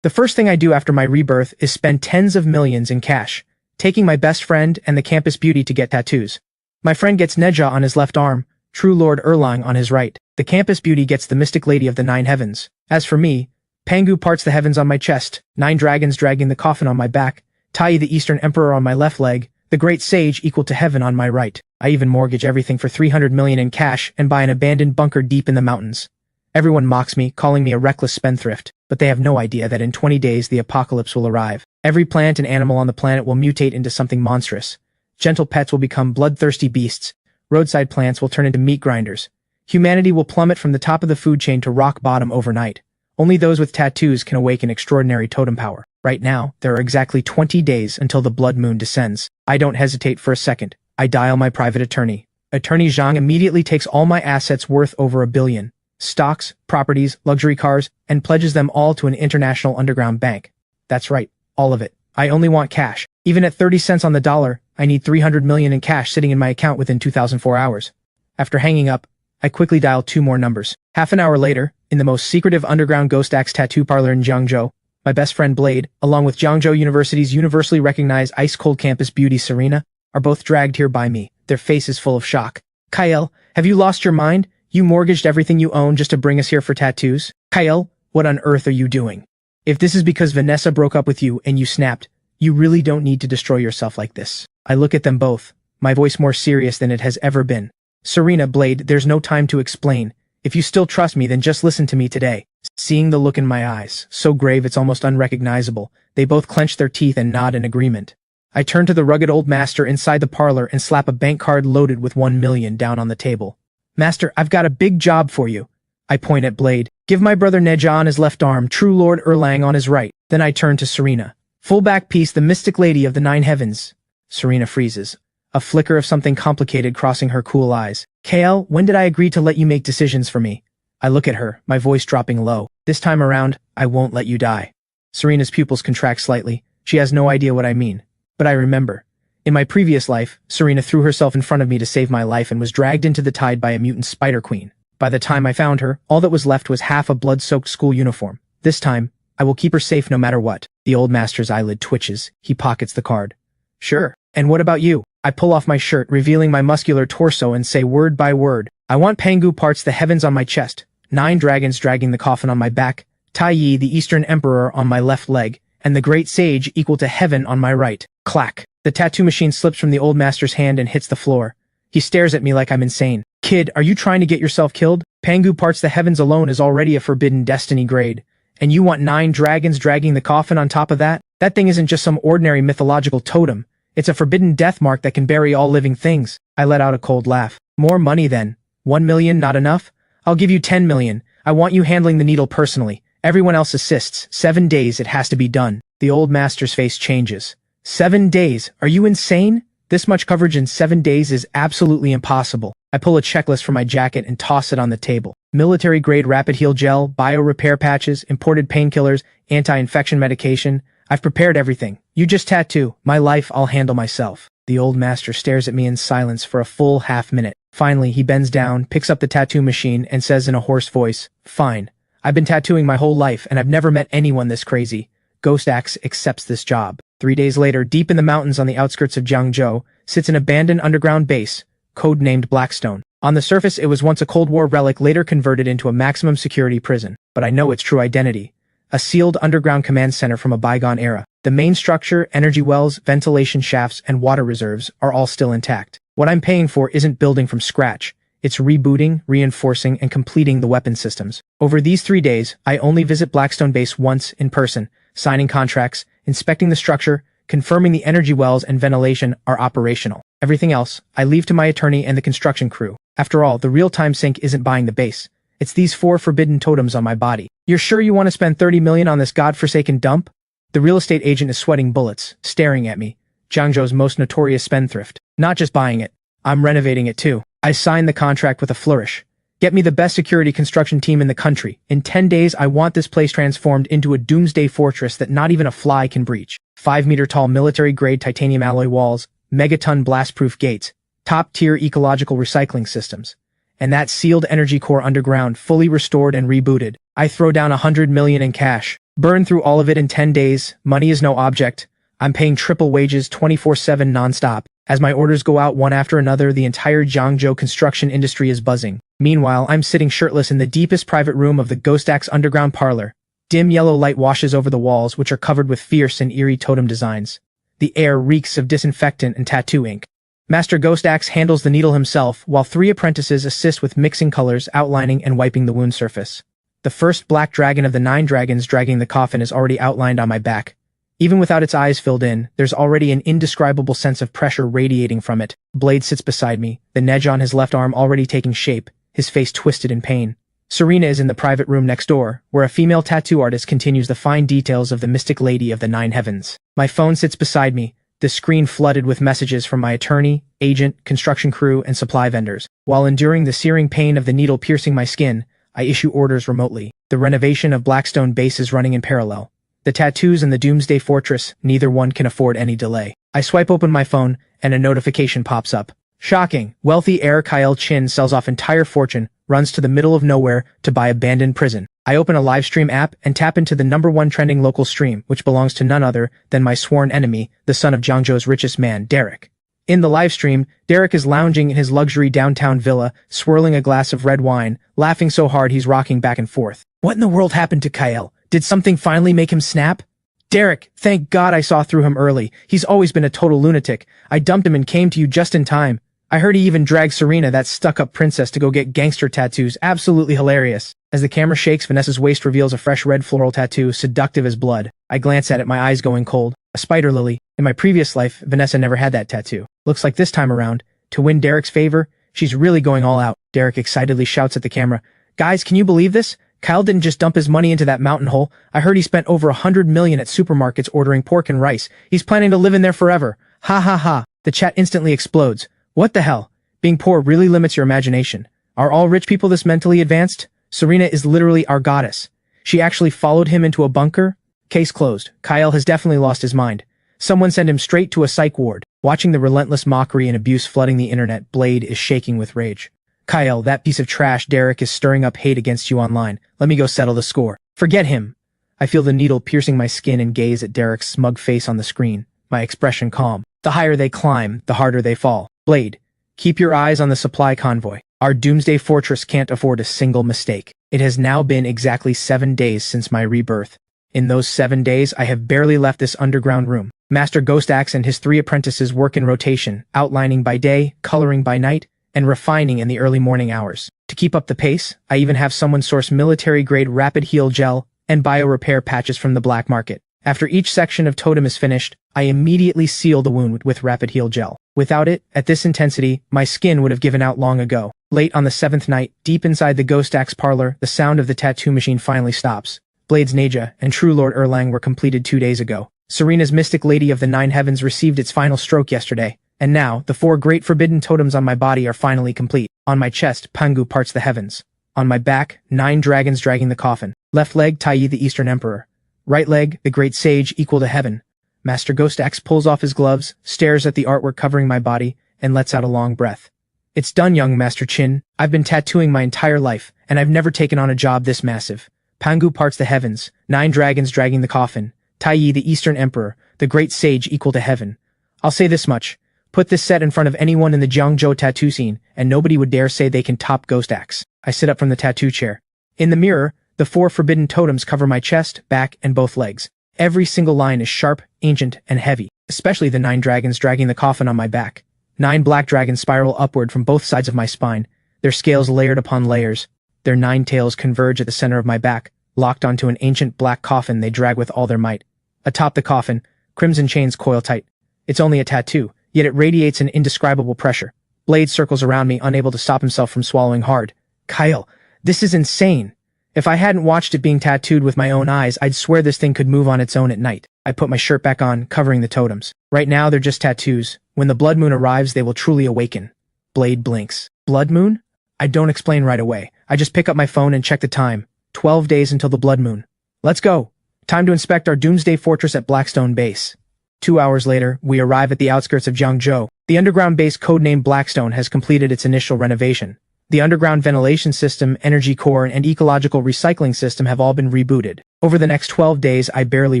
The first thing I do after my rebirth is spend tens of millions in cash, taking my best friend and the campus beauty to get tattoos. My friend gets Neja on his left arm, True Lord Erlang on his right. The campus beauty gets the mystic lady of the 9 heavens. As for me, Pangu parts the heavens on my chest, 9 dragons dragging the coffin on my back, Tai the Eastern Emperor on my left leg, the great sage equal to heaven on my right. I even mortgage everything for 300 million in cash and buy an abandoned bunker deep in the mountains. Everyone mocks me, calling me a reckless spendthrift, but they have no idea that in 20 days the apocalypse will arrive. Every plant and animal on the planet will mutate into something monstrous. Gentle pets will become bloodthirsty beasts. Roadside plants will turn into meat grinders. Humanity will plummet from the top of the food chain to rock bottom overnight. Only those with tattoos can awaken extraordinary totem power. Right now, there are exactly 20 days until the blood moon descends. I don't hesitate for a second. I dial my private attorney. Attorney Zhang immediately takes all my assets worth over $1 billion. Stocks, properties, luxury cars, and pledges them all to an international underground bank. That's right, all of it. I only want cash. Even at 30 cents on the dollar, I need 300 million in cash sitting in my account within 2004 hours. After hanging up, I quickly dial 2 more numbers. Half an hour later, in the most secretive underground ghost axe tattoo parlor in Jiangzhou, my best friend Blade, along with Jiangzhou University's universally recognized ice-cold campus beauty Serena, are both dragged here by me, their faces full of shock. Kyle, have you lost your mind? You mortgaged everything you own just to bring us here for tattoos? Kyle, what on earth are you doing? If this is because Vanessa broke up with you and you snapped, you really don't need to destroy yourself like this. I look at them both, my voice more serious than it has ever been. Serena, Blade, there's no time to explain. If you still trust me, then just listen to me today. Seeing the look in my eyes, so grave it's almost unrecognizable, they both clench their teeth and nod in agreement. I turn to the rugged old master inside the parlor and slap a bank card loaded with 1 million down on the table. Master, I've got a big job for you. I point at Blade. Give my brother Neja on his left arm, True Lord Erlang on his right. Then I turn to Serena. Full back piece, the mystic lady of the 9 heavens. Serena freezes, a flicker of something complicated crossing her cool eyes. KL, when did I agree to let you make decisions for me? I look at her, my voice dropping low. This time around, I won't let you die. Serena's pupils contract slightly. She has no idea what I mean. But I remember. In my previous life, Serena threw herself in front of me to save my life and was dragged into the tide by a mutant spider queen. By the time I found her, all that was left was half a blood-soaked school uniform. This time, I will keep her safe no matter what. The old master's eyelid twitches. He pockets the card. Sure. And what about you? I pull off my shirt, revealing my muscular torso and say word by word. I want Pangu parts the heavens on my chest, 9 dragons dragging the coffin on my back, Tai Yi the Eastern Emperor on my left leg, and the great sage equal to heaven on my right. Clack. The tattoo machine slips from the old master's hand and hits the floor. He stares at me like I'm insane. Kid, are you trying to get yourself killed? Pangu parts the heavens alone is already a forbidden destiny grade. And you want 9 dragons dragging the coffin on top of that? That thing isn't just some ordinary mythological totem. It's a forbidden death mark that can bury all living things. I let out a cold laugh. More money then. 1 million not enough? I'll give you 10 million. I want you handling the needle personally. Everyone else assists. 7 days it has to be done. The old master's face changes. 7 days? Are you insane? This much coverage in 7 days is absolutely impossible. I pull a checklist from my jacket and toss it on the table. Military-grade rapid heal gel, bio-repair patches, imported painkillers, anti-infection medication. I've prepared everything. You just tattoo. My life I'll handle myself. The old master stares at me in silence for a full half-minute. Finally, he bends down, picks up the tattoo machine, and says in a hoarse voice, Fine. I've been tattooing my whole life, and I've never met anyone this crazy. Ghost Axe accepts this job. 3 days later, deep in the mountains on the outskirts of Jiangzhou, sits an abandoned underground base, codenamed Blackstone. On the surface, it was once a Cold War relic later converted into a maximum security prison. But I know its true identity. A sealed underground command center from a bygone era. The main structure, energy wells, ventilation shafts, and water reserves are all still intact. What I'm paying for isn't building from scratch. It's rebooting, reinforcing, and completing the weapon systems. Over these 3 days, I only visit Blackstone Base once in person, signing contracts, inspecting the structure, confirming the energy wells and ventilation are operational. Everything else, I leave to my attorney and the construction crew. After all, the real-time sink isn't buying the base. It's these 4 forbidden totems on my body. You're sure you want to spend 30 million on this godforsaken dump? The real estate agent is sweating bullets, staring at me. Jiangzhou's most notorious spendthrift. Not just buying it, I'm renovating it too. I signed the contract with a flourish. Get me the best security construction team in the country. In 10 days, I want this place transformed into a doomsday fortress that not even a fly can breach. 5-meter-tall military-grade titanium alloy walls, megaton blast-proof gates, top-tier ecological recycling systems, and that sealed energy core underground fully restored and rebooted. I throw down 100 million in cash. Burn through all of it in 10 days. Money is no object. I'm paying triple wages 24/7 nonstop. As my orders go out one after another, the entire Jiangzhou construction industry is buzzing. Meanwhile, I'm sitting shirtless in the deepest private room of the Ghostac's underground parlor. Dim yellow light washes over the walls, which are covered with fierce and eerie totem designs. The air reeks of disinfectant and tattoo ink. Master Ghostax handles the needle himself, while 3 apprentices assist with mixing colors, outlining, and wiping the wound surface. The first black dragon of the 9 dragons dragging the coffin is already outlined on my back. Even without its eyes filled in, there's already an indescribable sense of pressure radiating from it. Blade sits beside me, the nedge on his left arm already taking shape, his face twisted in pain. Serena is in the private room next door, where a female tattoo artist continues the fine details of the mystic lady of the 9 heavens. My phone sits beside me, the screen flooded with messages from my attorney, agent, construction crew, and supply vendors. While enduring the searing pain of the needle piercing my skin, I issue orders remotely. The renovation of Blackstone Base is running in parallel. The tattoos and the Doomsday Fortress, neither one can afford any delay. I swipe open my phone, and a notification pops up. Shocking! Wealthy heir Kyle Chin sells off entire fortune, runs to the middle of nowhere to buy abandoned prison. I open a livestream app and tap into the #1 trending local stream, which belongs to none other than my sworn enemy, the son of Jiangzhou's richest man, Derek. In the livestream, Derek is lounging in his luxury downtown villa, swirling a glass of red wine, laughing so hard he's rocking back and forth. What in the world happened to Kyle? Did something finally make him snap? Derek, thank God I saw through him early. He's always been a total lunatic. I dumped him and came to you just in time. I heard he even dragged Serena, that stuck-up princess, to go get gangster tattoos. Absolutely hilarious. As the camera shakes, Vanessa's waist reveals a fresh red floral tattoo, seductive as blood. I glance at it, my eyes going cold. A spider lily. In my previous life, Vanessa never had that tattoo. Looks like this time around, to win Derek's favor, she's really going all out. Derek excitedly shouts at the camera, "Guys, can you believe this? Kyle didn't just dump his money into that mountain hole. I heard he spent over 100 million at supermarkets ordering pork and rice. He's planning to live in there forever. Ha ha ha." The chat instantly explodes. What the hell? Being poor really limits your imagination. Are all rich people this mentally advanced? Serena is literally our goddess. She actually followed him into a bunker? Case closed. Kyle has definitely lost his mind. Someone send him straight to a psych ward. Watching the relentless mockery and abuse flooding the internet, Blade is shaking with rage. Kyle, that piece of trash Derek is stirring up hate against you online. Let me go settle the score. Forget him. I feel the needle piercing my skin and gaze at Derek's smug face on the screen, my expression calm. The higher they climb, the harder they fall. Blade, keep your eyes on the supply convoy. Our Doomsday Fortress can't afford a single mistake. It has now been exactly 7 days since my rebirth. In those 7 days, I have barely left this underground room. Master Ghostax and his 3 apprentices work in rotation, outlining by day, coloring by night, and refining in the early morning hours. To keep up the pace, I even have someone source military-grade rapid heal gel and bio-repair patches from the black market. After each section of totem is finished, I immediately seal the wound with rapid heal gel. Without it, at this intensity, my skin would have given out long ago. Late on the 7th night, deep inside the Ghostax parlor, the sound of the tattoo machine finally stops. Blade's Neja and True Lord Erlang were completed 2 days ago. Serena's Mystic Lady of the 9 Heavens received its final stroke yesterday. And now, the 4 great forbidden totems on my body are finally complete. On my chest, Pangu parts the heavens. On my back, 9 dragons dragging the coffin. Left leg, Taiyi the Eastern Emperor. Right leg, the Great Sage equal to heaven. Master Ghostax pulls off his gloves, stares at the artwork covering my body, and lets out a long breath. It's done, young Master Chin. I've been tattooing my entire life, and I've never taken on a job this massive. Pangu parts the heavens, 9 dragons dragging the coffin. Taiyi the Eastern Emperor, the Great Sage equal to heaven. I'll say this much. Put this set in front of anyone in the Jiangzhou tattoo scene, and nobody would dare say they can top Ghostax. I sit up from the tattoo chair. In the mirror, the 4 forbidden totems cover my chest, back, and both legs. Every single line is sharp, ancient, and heavy, especially the 9 dragons dragging the coffin on my back. 9 black dragons spiral upward from both sides of my spine, their scales layered upon layers. Their 9 tails converge at the center of my back, locked onto an ancient black coffin they drag with all their might. Atop the coffin, crimson chains coil tight. It's only a tattoo, yet it radiates an indescribable pressure. Blade circles around me, unable to stop himself from swallowing hard. Kyle, this is insane. If I hadn't watched it being tattooed with my own eyes, I'd swear this thing could move on its own at night. I put my shirt back on, covering the totems. Right now, they're just tattoos. When the blood moon arrives, they will truly awaken. Blade blinks. Blood moon? I don't explain right away. I just pick up my phone and check the time. 12 days until the blood moon. Let's go. Time to inspect our Doomsday Fortress at Blackstone Base. 2 hours later, we arrive at the outskirts of Jiangzhou. The underground base codenamed Blackstone has completed its initial renovation. The underground ventilation system, energy core, and ecological recycling system have all been rebooted. Over the next 12 days, I barely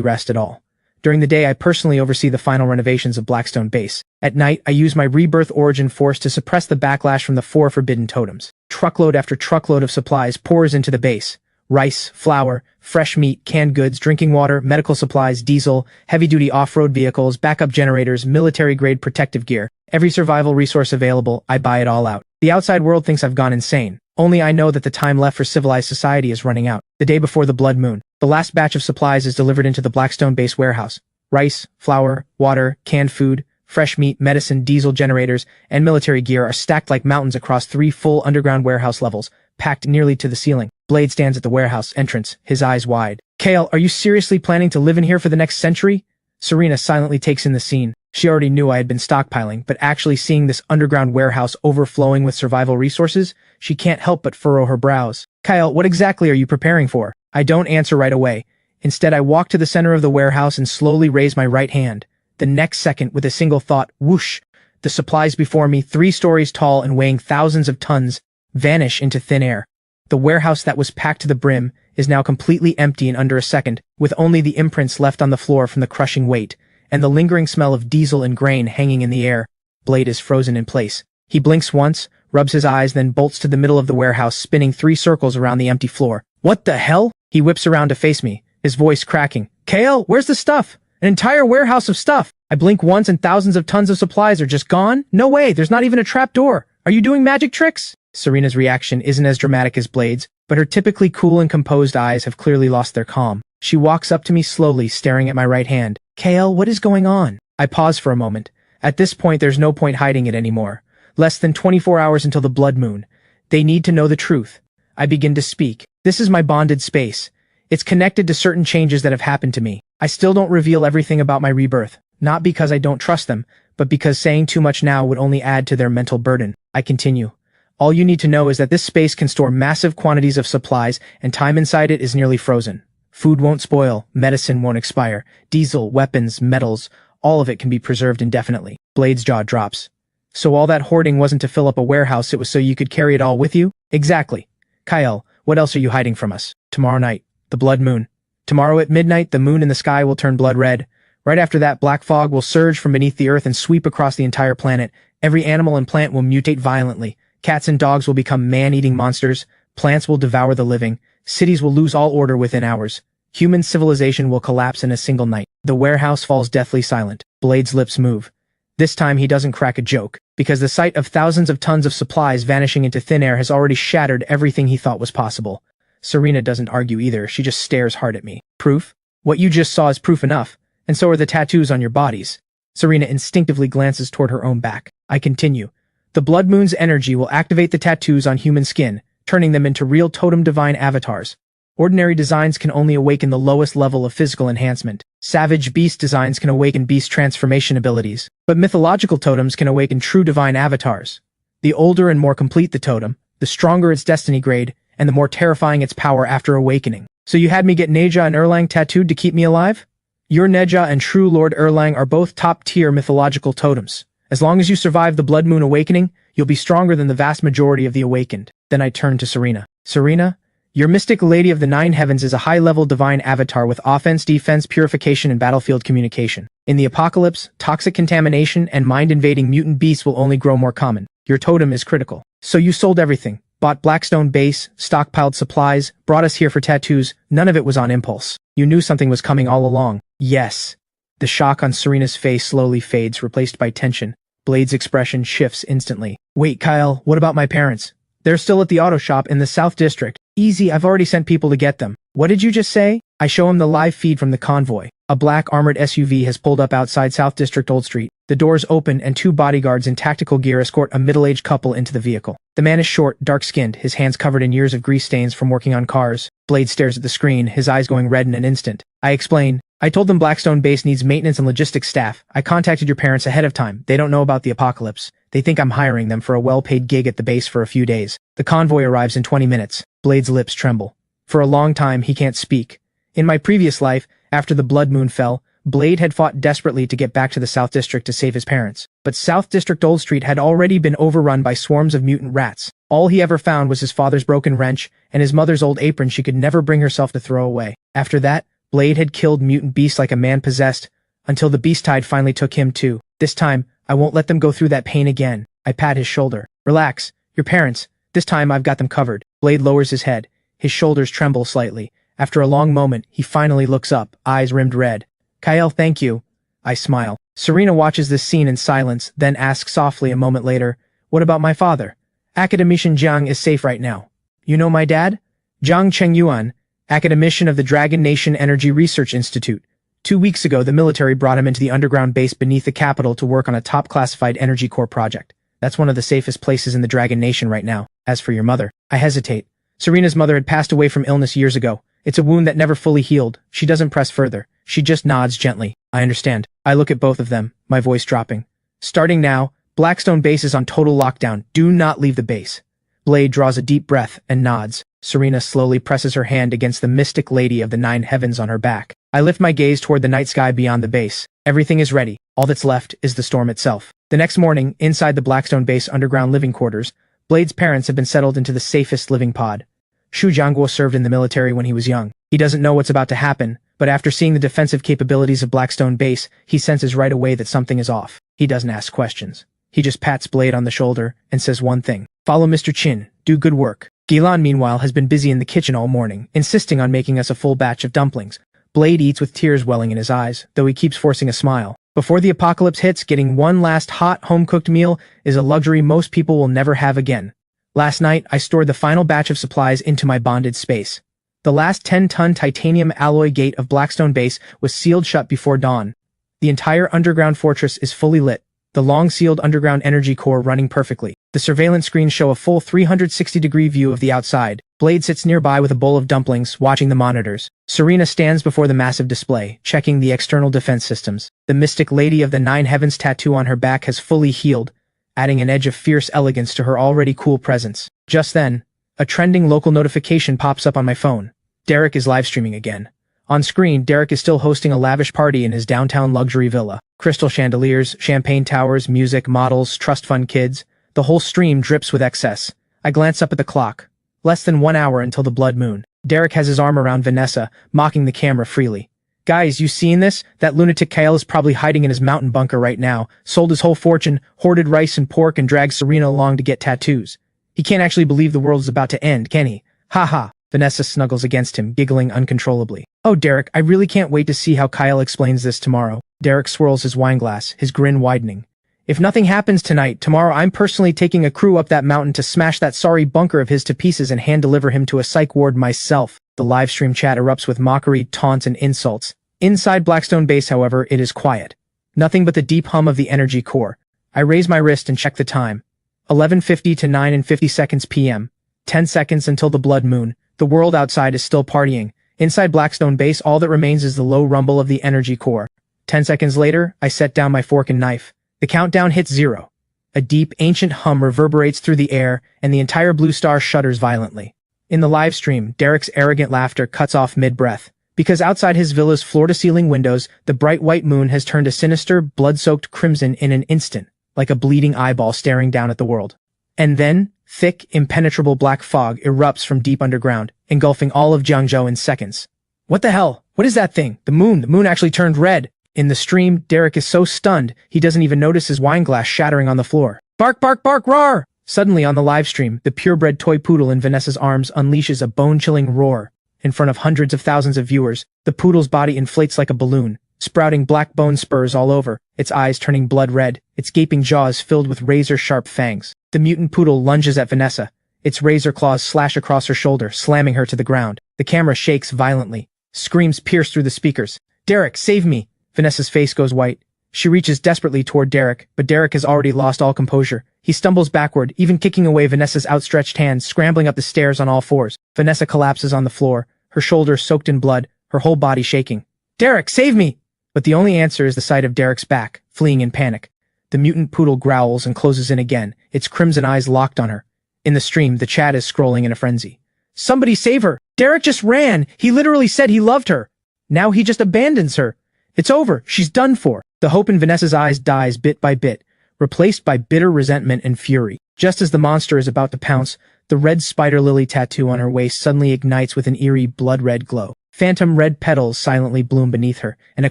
rest at all. During the day, I personally oversee the final renovations of Blackstone Base. At night, I use my rebirth origin force to suppress the backlash from the 4 forbidden totems. Truckload after truckload of supplies pours into the base. Rice, flour, fresh meat, canned goods, drinking water, medical supplies, diesel, heavy-duty off-road vehicles, backup generators, military-grade protective gear. Every survival resource available, I buy it all out. The outside world thinks I've gone insane. Only I know that the time left for civilized society is running out. The day before the blood moon, the last batch of supplies is delivered into the Blackstone Base warehouse. Rice, flour, water, canned food, fresh meat, medicine, diesel generators, and military gear are stacked like mountains across 3 full underground warehouse levels, packed nearly to the ceiling. Blade stands at the warehouse entrance, his eyes wide. Kale, are you seriously planning to live in here for the next century? Serena silently takes in the scene. She already knew I had been stockpiling, but actually seeing this underground warehouse overflowing with survival resources, she can't help but furrow her brows. Kyle, what exactly are you preparing for? I don't answer right away. Instead, I walk to the center of the warehouse and slowly raise my right hand. The next second, with a single thought, whoosh, the supplies before me, 3 stories tall and weighing thousands of tons, vanish into thin air. The warehouse that was packed to the brim is now completely empty in under a second, with only the imprints left on the floor from the crushing weight, and the lingering smell of diesel and grain hanging in the air. Blade is frozen in place. He blinks once, rubs his eyes, then bolts to the middle of the warehouse, spinning 3 circles around the empty floor. What the hell? He whips around to face me, his voice cracking. Kale, where's the stuff? An entire warehouse of stuff. I blink once and thousands of tons of supplies are just gone? No way, there's not even a trap door. Are you doing magic tricks? Serena's reaction isn't as dramatic as Blade's, but her typically cool and composed eyes have clearly lost their calm. She walks up to me slowly, staring at my right hand. Kale, what is going on? I pause for a moment. At this point, there's no point hiding it anymore. Less than 24 hours until the blood moon. They need to know the truth. I begin to speak. This is my bonded space. It's connected to certain changes that have happened to me. I still don't reveal everything about my rebirth, not because I don't trust them, but because saying too much now would only add to their mental burden. I continue. All you need to know is that this space can store massive quantities of supplies, and time inside it is nearly frozen. Food won't spoil, medicine won't expire, diesel, weapons, metals, all of it can be preserved indefinitely. Blade's jaw drops. So all that hoarding wasn't to fill up a warehouse, it was so you could carry it all with you? Exactly. Kyle, what else are you hiding from us? Tomorrow night, the blood moon. Tomorrow at midnight, the moon in the sky will turn blood red. Right after that, black fog will surge from beneath the earth and sweep across the entire planet. Every animal and plant will mutate violently. Cats and dogs will become man-eating monsters. Plants will devour the living. Cities will lose all order within hours. Human civilization will collapse in a single night. The warehouse falls deathly silent. Blade's lips move. This time he doesn't crack a joke, because the sight of thousands of tons of supplies vanishing into thin air has already shattered everything he thought was possible. Serena doesn't argue either, she just stares hard at me. Proof? What you just saw is proof enough, and so are the tattoos on your bodies. Serena instinctively glances toward her own back. I continue. The blood moon's energy will activate the tattoos on human skin, turning them into real totem divine avatars. Ordinary designs can only awaken the lowest level of physical enhancement. Savage beast designs can awaken beast transformation abilities, but mythological totems can awaken true divine avatars. The older and more complete the totem, the stronger its destiny grade, and the more terrifying its power after awakening. So you had me get Neja and Erlang tattooed to keep me alive? Your Neja and True Lord Erlang are both top-tier mythological totems. As long as you survive the Blood Moon Awakening, you'll be stronger than the vast majority of the awakened. Then I turned to Serena. Serena, your mystic Lady of the Nine Heavens is a high-level divine avatar with offense, defense, purification, and battlefield communication. In the apocalypse, toxic contamination and mind-invading mutant beasts will only grow more common. Your totem is critical. So you sold everything. Bought Blackstone Base, stockpiled supplies, brought us here for tattoos. None of it was on impulse. You knew something was coming all along. Yes. The shock on Serena's face slowly fades, replaced by tension. Blade's expression shifts instantly. Wait, Kyle, what about my parents? They're still at the auto shop in the South District. Easy, I've already sent people to get them. What did you just say? I show him the live feed from the convoy. A black armored SUV has pulled up outside South District Old Street. The doors open and 2 bodyguards in tactical gear escort a middle-aged couple into the vehicle. The man is short, dark-skinned, his hands covered in years of grease stains from working on cars. Blade stares at the screen, his eyes going red in an instant. I explain. I told them Blackstone Base needs maintenance and logistics staff. I contacted your parents ahead of time. They don't know about the apocalypse. They think I'm hiring them for a well-paid gig at the base for a few days. The convoy arrives in 20 minutes. Blade's lips tremble. For a long time, he can't speak. In my previous life, after the blood moon fell, Blade had fought desperately to get back to the South District to save his parents. But South District Old Street had already been overrun by swarms of mutant rats. All he ever found was his father's broken wrench and his mother's old apron she could never bring herself to throw away. After that, Blade had killed mutant beasts like a man possessed, until the beast tide finally took him too. This time, I won't let them go through that pain again. I pat his shoulder. Relax, your parents. This time I've got them covered. Blade lowers his head. His shoulders tremble slightly. After a long moment, he finally looks up, eyes rimmed red. Kyle, thank you. I smile. Serena watches this scene in silence, then asks softly a moment later, what about my father? Academician Jiang is safe right now. You know my dad? Jiang Chengyuan, academician of the Dragon Nation Energy Research Institute. 2 weeks ago, the military brought him into the underground base beneath the capital to work on a top-classified energy core project. That's one of the safest places in the Dragon Nation right now. As for your mother, I hesitate. Serena's mother had passed away from illness years ago. It's a wound that never fully healed. She doesn't press further. She just nods gently. I understand. I look at both of them, my voice dropping. Starting now, Blackstone base is on total lockdown. Do not leave the base. Blade draws a deep breath and nods. Serena slowly presses her hand against the mystic lady of the 9 heavens on her back. I lift my gaze toward the night sky beyond the base. Everything is ready. All that's left is the storm itself. The next morning, inside the Blackstone base underground living quarters, Blade's parents have been settled into the safest living pod. Shu Jiangguo served in the military when he was young. He doesn't know what's about to happen, but after seeing the defensive capabilities of Blackstone base, he senses right away that something is off. He doesn't ask questions. He just pats Blade on the shoulder and says one thing. Follow Mr. Chin. Do good work. Gilan, meanwhile, has been busy in the kitchen all morning, insisting on making us a full batch of dumplings. Blade eats with tears welling in his eyes, though he keeps forcing a smile. Before the apocalypse hits, getting one last hot, home-cooked meal is a luxury most people will never have again. Last night, I stored the final batch of supplies into my bonded space. The last 10-ton titanium alloy gate of Blackstone base was sealed shut before dawn. The entire underground fortress is fully lit, the long-sealed underground energy core running perfectly. The surveillance screens show a full 360-degree view of the outside. Blade sits nearby with a bowl of dumplings, watching the monitors. Serena stands before the massive display, checking the external defense systems. The mystic lady of the 9 heavens tattoo on her back has fully healed, adding an edge of fierce elegance to her already cool presence. Just then, a trending local notification pops up on my phone. Derek is live streaming again. On screen, Derek is still hosting a lavish party in his downtown luxury villa. Crystal chandeliers, champagne towers, music, models, trust fund kids. The whole stream drips with excess. I glance up at the clock. Less than 1 hour until the blood moon. Derek has his arm around Vanessa, mocking the camera freely. Guys, you seen this? That lunatic Kyle is probably hiding in his mountain bunker right now, sold his whole fortune, hoarded rice and pork, and dragged Serena along to get tattoos. He can't actually believe the world is about to end, can he? Ha ha. Vanessa snuggles against him, giggling uncontrollably. Oh, Derek, I really can't wait to see how Kyle explains this tomorrow. Derek swirls his wineglass, his grin widening. If nothing happens tonight, tomorrow I'm personally taking a crew up that mountain to smash that sorry bunker of his to pieces and hand-deliver him to a psych ward myself. The livestream chat erupts with mockery, taunts, and insults. Inside Blackstone base, however, it is quiet. Nothing but the deep hum of the energy core. I raise my wrist and check the time. 11:50 to 9:50 p.m. 10 seconds until the blood moon. The world outside is still partying. Inside Blackstone base, all that remains is the low rumble of the energy core. 10 seconds later, I set down my fork and knife. The countdown hits 0. A deep, ancient hum reverberates through the air, and the entire blue star shudders violently. In the live stream, Derek's arrogant laughter cuts off mid-breath. Because outside his villa's floor-to-ceiling windows, the bright white moon has turned a sinister, blood-soaked crimson in an instant, like a bleeding eyeball staring down at the world. And then, thick, impenetrable black fog erupts from deep underground, engulfing all of Jiangzhou in seconds. What the hell? What is that thing? The moon actually turned red. In the stream, Derek is so stunned, he doesn't even notice his wineglass shattering on the floor. Bark, bark, bark, roar! Suddenly on the livestream, the purebred toy poodle in Vanessa's arms unleashes a bone-chilling roar. In front of hundreds of thousands of viewers, the poodle's body inflates like a balloon, sprouting black bone spurs all over, its eyes turning blood red, its gaping jaws filled with razor-sharp fangs. The mutant poodle lunges at Vanessa. Its razor claws slash across her shoulder, slamming her to the ground. The camera shakes violently. Screams pierce through the speakers. Derek, save me! Vanessa's face goes white. She reaches desperately toward Derek, but Derek has already lost all composure. He stumbles backward, even kicking away Vanessa's outstretched hand, scrambling up the stairs on all fours. Vanessa collapses on the floor, her shoulders soaked in blood, her whole body shaking. Derek, save me! But the only answer is the sight of Derek's back, fleeing in panic. The mutant poodle growls and closes in again, its crimson eyes locked on her. In the stream, the chat is scrolling in a frenzy. Somebody save her! Derek just ran! He literally said he loved her! Now he just abandons her! It's over! She's done for! The hope in Vanessa's eyes dies bit by bit, replaced by bitter resentment and fury. Just as the monster is about to pounce, the red spider lily tattoo on her waist suddenly ignites with an eerie blood-red glow. Phantom red petals silently bloom beneath her, and a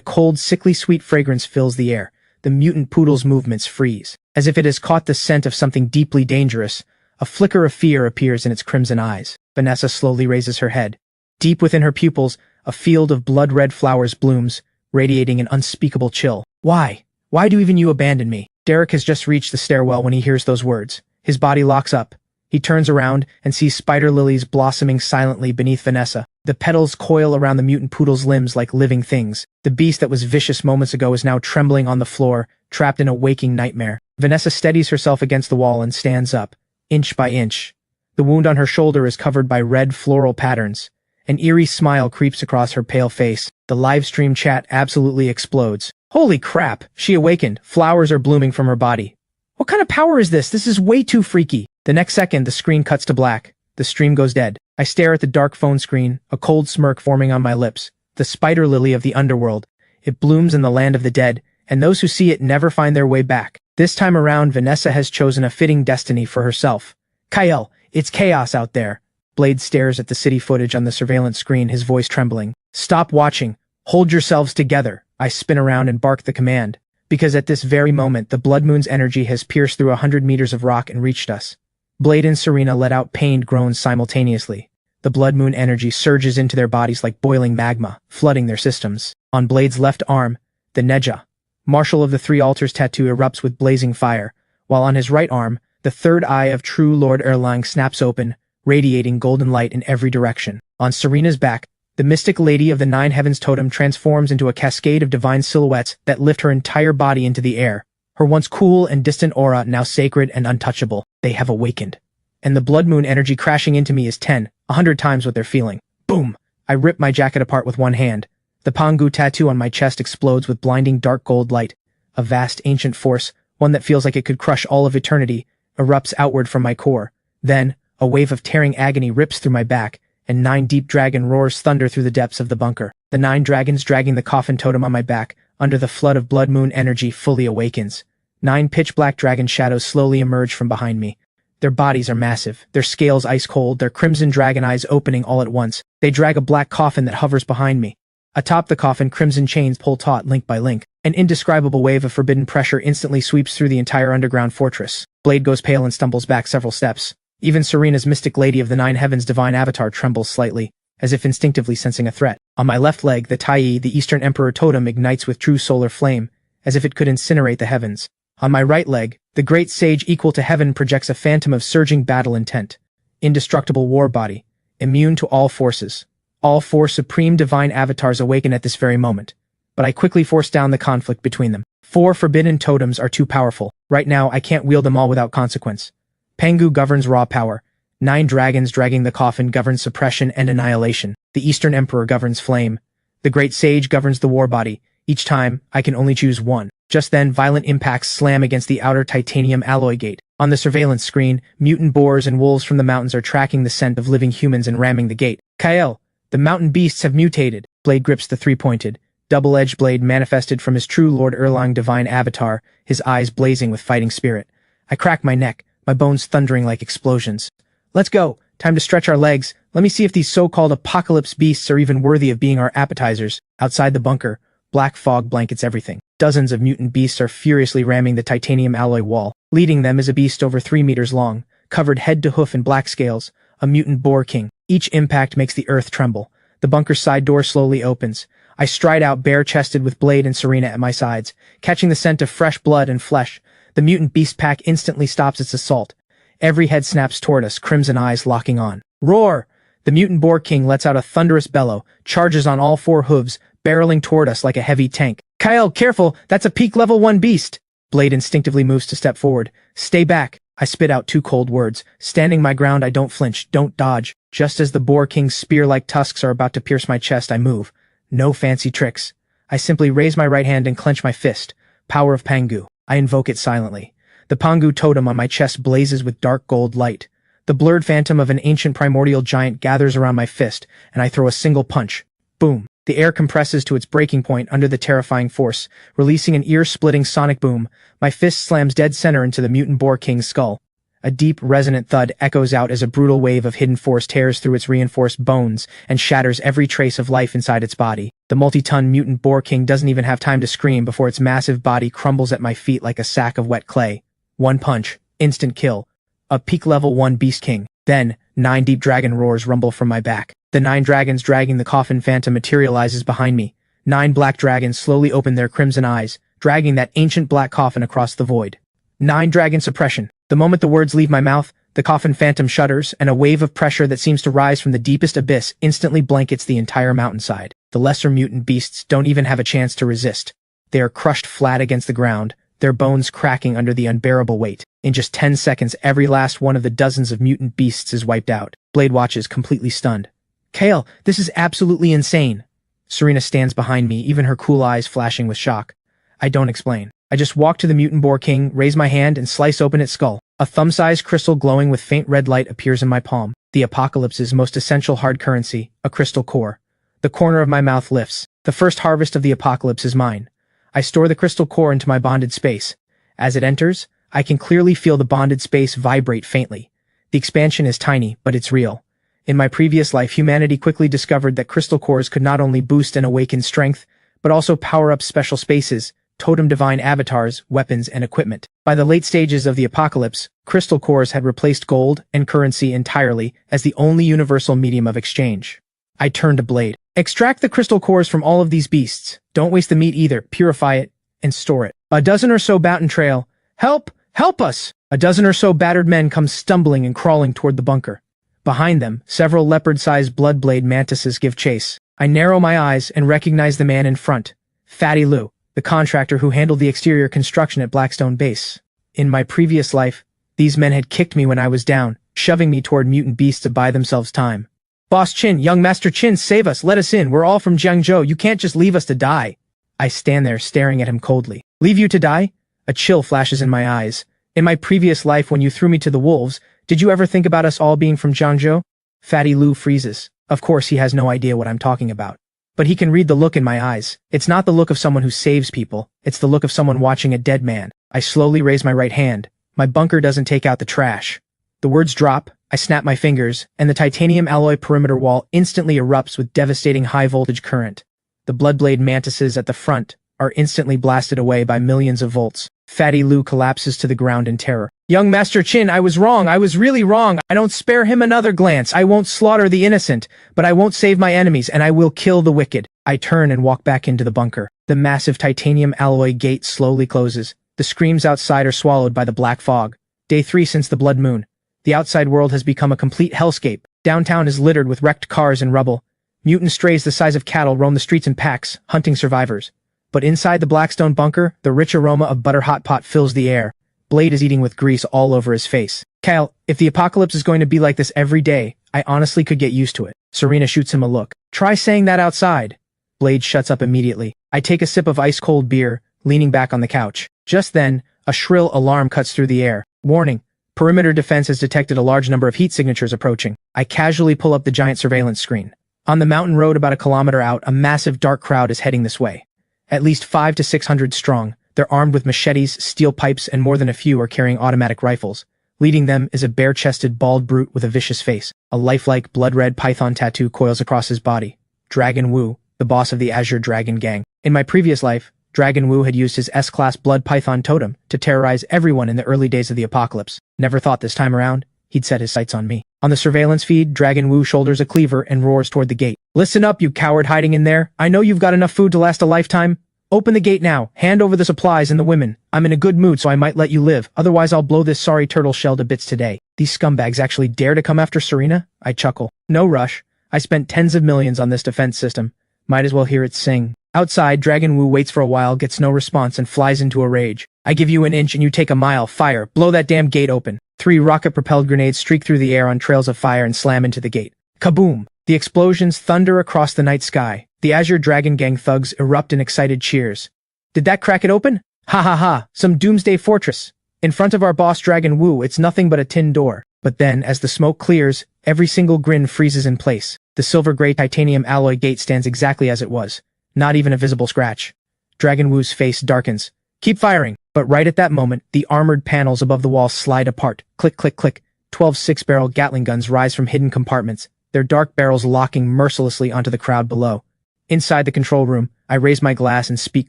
cold, sickly sweet fragrance fills the air. The mutant poodle's movements freeze. As if it has caught the scent of something deeply dangerous, a flicker of fear appears in its crimson eyes. Vanessa slowly raises her head. Deep within her pupils, a field of blood-red flowers blooms, radiating an unspeakable chill. Why? Why do even you abandon me? Derek has just reached the stairwell when he hears those words. His body locks up. He turns around and sees spider lilies blossoming silently beneath Vanessa. The petals coil around the mutant poodle's limbs like living things. The beast that was vicious moments ago is now trembling on the floor, trapped in a waking nightmare. Vanessa steadies herself against the wall and stands up, inch by inch. The wound on her shoulder is covered by red floral patterns. An eerie smile creeps across her pale face. The live stream chat absolutely explodes. Holy crap! She awakened. Flowers are blooming from her body. What kind of power is this? This is way too freaky. The next second, the screen cuts to black. The stream goes dead. I stare at the dark phone screen, a cold smirk forming on my lips. The spider lily of the underworld. It blooms in the land of the dead, and those who see it never find their way back. This time around, Vanessa has chosen a fitting destiny for herself. Kyle, it's chaos out there. Blade stares at the city footage on the surveillance screen, his voice trembling. Stop watching. Hold yourselves together. I spin around and bark the command. Because at this very moment, the blood moon's energy has pierced through 100 meters of rock and reached us. Blade and Serena let out pained groans simultaneously. The blood moon energy surges into their bodies like boiling magma, flooding their systems. On Blade's left arm, the Neja, Marshal of the Three Altars tattoo erupts with blazing fire, while on his right arm, the third eye of true Lord Erlang snaps open, radiating golden light in every direction. On Serena's back, the mystic lady of the Nine Heavens totem transforms into a cascade of divine silhouettes that lift her entire body into the air. Her once cool and distant aura now sacred and untouchable. They have awakened. And the blood moon energy crashing into me is 100 times what they're feeling. Boom! I rip my jacket apart with one hand. The Pangu tattoo on my chest explodes with blinding dark gold light. A vast ancient force, one that feels like it could crush all of eternity, erupts outward from my core. Then, a wave of tearing agony rips through my back, and 9 deep dragon roars thunder through the depths of the bunker. The 9 dragons dragging the coffin totem on my back, under the flood of blood moon energy, fully awakens. 9 pitch-black dragon shadows slowly emerge from behind me. Their bodies are massive, their scales ice-cold, their crimson dragon eyes opening all at once. They drag a black coffin that hovers behind me. Atop the coffin, crimson chains pull taut link by link. An indescribable wave of forbidden pressure instantly sweeps through the entire underground fortress. Blade goes pale and stumbles back several steps. Even Serena's mystic lady of the Nine Heavens divine avatar trembles slightly, as if instinctively sensing a threat. On my left leg, the Tai, the Eastern Emperor totem, ignites with true solar flame, as if it could incinerate the heavens. On my right leg, the great sage equal to heaven projects a phantom of surging battle intent. Indestructible war body, immune to all forces. All 4 supreme divine avatars awaken at this very moment. But I quickly force down the conflict between them. 4 forbidden totems are too powerful. Right now, I can't wield them all without consequence. Pangu governs raw power. 9 dragons dragging the coffin governs suppression and annihilation. The Eastern Emperor governs flame. The Great Sage governs the war body. Each time, I can only choose one. Just then, violent impacts slam against the outer titanium alloy gate. On the surveillance screen, mutant boars and wolves from the mountains are tracking the scent of living humans and ramming the gate. Kyle, the mountain beasts have mutated. Blade grips the 3-pointed, double-edged blade manifested from his true Lord Erlang divine avatar, his eyes blazing with fighting spirit. I crack my neck, my bones thundering like explosions. Let's go. Time to stretch our legs. Let me see if these so-called apocalypse beasts are even worthy of being our appetizers. Outside the bunker, black fog blankets everything. Dozens of mutant beasts are furiously ramming the titanium alloy wall. Leading them is a beast over 3 meters long, covered head to hoof in black scales, a mutant boar king. Each impact makes the earth tremble. The bunker's side door slowly opens. I stride out bare-chested with Blade and Serena at my sides, catching the scent of fresh blood and flesh. The mutant beast pack instantly stops its assault. Every head snaps toward us, crimson eyes locking on. Roar! The mutant boar king lets out a thunderous bellow, charges on all 4 hooves, barreling toward us like a heavy tank. Kyle, careful! That's a peak level 1 beast! Blade instinctively moves to step forward. Stay back! I spit out 2 cold words. Standing my ground, I don't flinch, don't dodge. Just as the boar king's spear-like tusks are about to pierce my chest, I move. No fancy tricks. I simply raise my right hand and clench my fist. Power of Pangu. I invoke it silently. The Pangu totem on my chest blazes with dark gold light. The blurred phantom of an ancient primordial giant gathers around my fist, and I throw a single punch. Boom. The air compresses to its breaking point under the terrifying force, releasing an ear-splitting sonic boom. My fist slams dead center into the mutant boar king's skull. A deep, resonant thud echoes out as a brutal wave of hidden force tears through its reinforced bones and shatters every trace of life inside its body. The multi-ton mutant boar king doesn't even have time to scream before its massive body crumbles at my feet like a sack of wet clay. One punch, instant kill. A peak level 1 beast king. Then, 9 deep dragon roars rumble from my back. The 9 dragons dragging the coffin phantom materializes behind me. 9 black dragons slowly open their crimson eyes, dragging that ancient black coffin across the void. 9 dragon suppression. The moment the words leave my mouth, the coffin phantom shudders, and a wave of pressure that seems to rise from the deepest abyss instantly blankets the entire mountainside. The lesser mutant beasts don't even have a chance to resist. They are crushed flat against the ground, their bones cracking under the unbearable weight. In just 10 seconds, every last one of the dozens of mutant beasts is wiped out. Blade watches, completely stunned. Kale, this is absolutely insane. Serena stands behind me, even her cool eyes flashing with shock. I don't explain. I just walk to the mutant boar king, raise my hand, and slice open its skull. A thumb-sized crystal glowing with faint red light appears in my palm. The apocalypse's most essential hard currency, a crystal core. The corner of my mouth lifts. The first harvest of the apocalypse is mine. I store the crystal core into my bonded space. As it enters, I can clearly feel the bonded space vibrate faintly. The expansion is tiny, but it's real. In my previous life, humanity quickly discovered that crystal cores could not only boost and awaken strength, but also power up special spaces, totem divine avatars, weapons, and equipment. By the late stages of the apocalypse, crystal cores had replaced gold and currency entirely as the only universal medium of exchange. I turned to Blade. Extract the crystal cores from all of these beasts. Don't waste the meat either. Purify it and store it. A dozen or so batten trail. Help! Help us! A dozen or so battered men come stumbling and crawling toward the bunker. Behind them, several leopard-sized bloodblade mantises give chase. I narrow my eyes and recognize the man in front. Fatty Lou, the contractor who handled the exterior construction at Blackstone Base. In my previous life, these men had kicked me when I was down, shoving me toward mutant beasts to buy themselves time. Boss Chin, young Master Chin, save us, let us in, we're all from Jiangzhou, you can't just leave us to die. I stand there staring at him coldly. Leave you to die? A chill flashes in my eyes. In my previous life when you threw me to the wolves, did you ever think about us all being from Jiangzhou? Fatty Lou freezes. Of course he has no idea what I'm talking about. But he can read the look in my eyes. It's not the look of someone who saves people, it's the look of someone watching a dead man. I slowly raise my right hand. My bunker doesn't take out the trash. The words drop, I snap my fingers, and the titanium alloy perimeter wall instantly erupts with devastating high-voltage current. The bloodblade mantises at the front are instantly blasted away by millions of volts. Fatty Lou collapses to the ground in terror. Young Master Chin, I was wrong, I was really wrong. I don't spare him another glance. I won't slaughter the innocent, but I won't save my enemies, and I will kill the wicked. I turn and walk back into the bunker. The massive titanium alloy gate slowly closes. The screams outside are swallowed by the black fog. Day 3 since the blood moon. The outside world has become a complete hellscape. Downtown is littered with wrecked cars and rubble. Mutant strays the size of cattle roam the streets in packs, hunting survivors. But inside the Blackstone bunker, the rich aroma of butter hot pot fills the air. Blade is eating with grease all over his face. Cal, if the apocalypse is going to be like this every day, I honestly could get used to it. Serena shoots him a look. Try saying that outside. Blade shuts up immediately. I take a sip of ice-cold beer, leaning back on the couch. Just then, a shrill alarm cuts through the air. Warning. Perimeter defense has detected a large number of heat signatures approaching. I casually pull up the giant surveillance screen. On the mountain road about a kilometer out, a massive dark crowd is heading this way. At least 500 to 600 strong. They're armed with machetes, steel pipes, and more than a few are carrying automatic rifles. Leading them is a bare-chested, bald brute with a vicious face. A lifelike, blood-red python tattoo coils across his body. Dragon Wu, the boss of the Azure Dragon Gang. In my previous life, Dragon Wu had used his S-Class blood python totem to terrorize everyone in the early days of the apocalypse. Never thought this time around, he'd set his sights on me. On the surveillance feed, Dragon Wu shoulders a cleaver and roars toward the gate. Listen up, you coward hiding in there. I know you've got enough food to last a lifetime. Open the gate now, hand over the supplies and the women. I'm in a good mood so I might let you live, otherwise I'll blow this sorry turtle shell to bits today. These scumbags actually dare to come after Serena? I chuckle. No rush. I spent tens of millions on this defense system. Might as well hear it sing. Outside, Dragon Wu waits for a while, gets no response, and flies into a rage. I give you an inch and you take a mile. Fire. Blow that damn gate open. 3 rocket-propelled grenades streak through the air on trails of fire and slam into the gate. Kaboom! The explosions thunder across the night sky. The Azure Dragon Gang thugs erupt in excited cheers. Did that crack it open? Ha ha ha, some doomsday fortress. In front of our boss Dragon Wu, it's nothing but a tin door. But then, as the smoke clears, every single grin freezes in place. The silver-gray titanium alloy gate stands exactly as it was. Not even a visible scratch. Dragon Wu's face darkens. Keep firing. But right at that moment, the armored panels above the wall slide apart. Click, click, click. 12 six-barrel Gatling guns rise from hidden compartments, their dark barrels locking mercilessly onto the crowd below. Inside the control room, I raise my glass and speak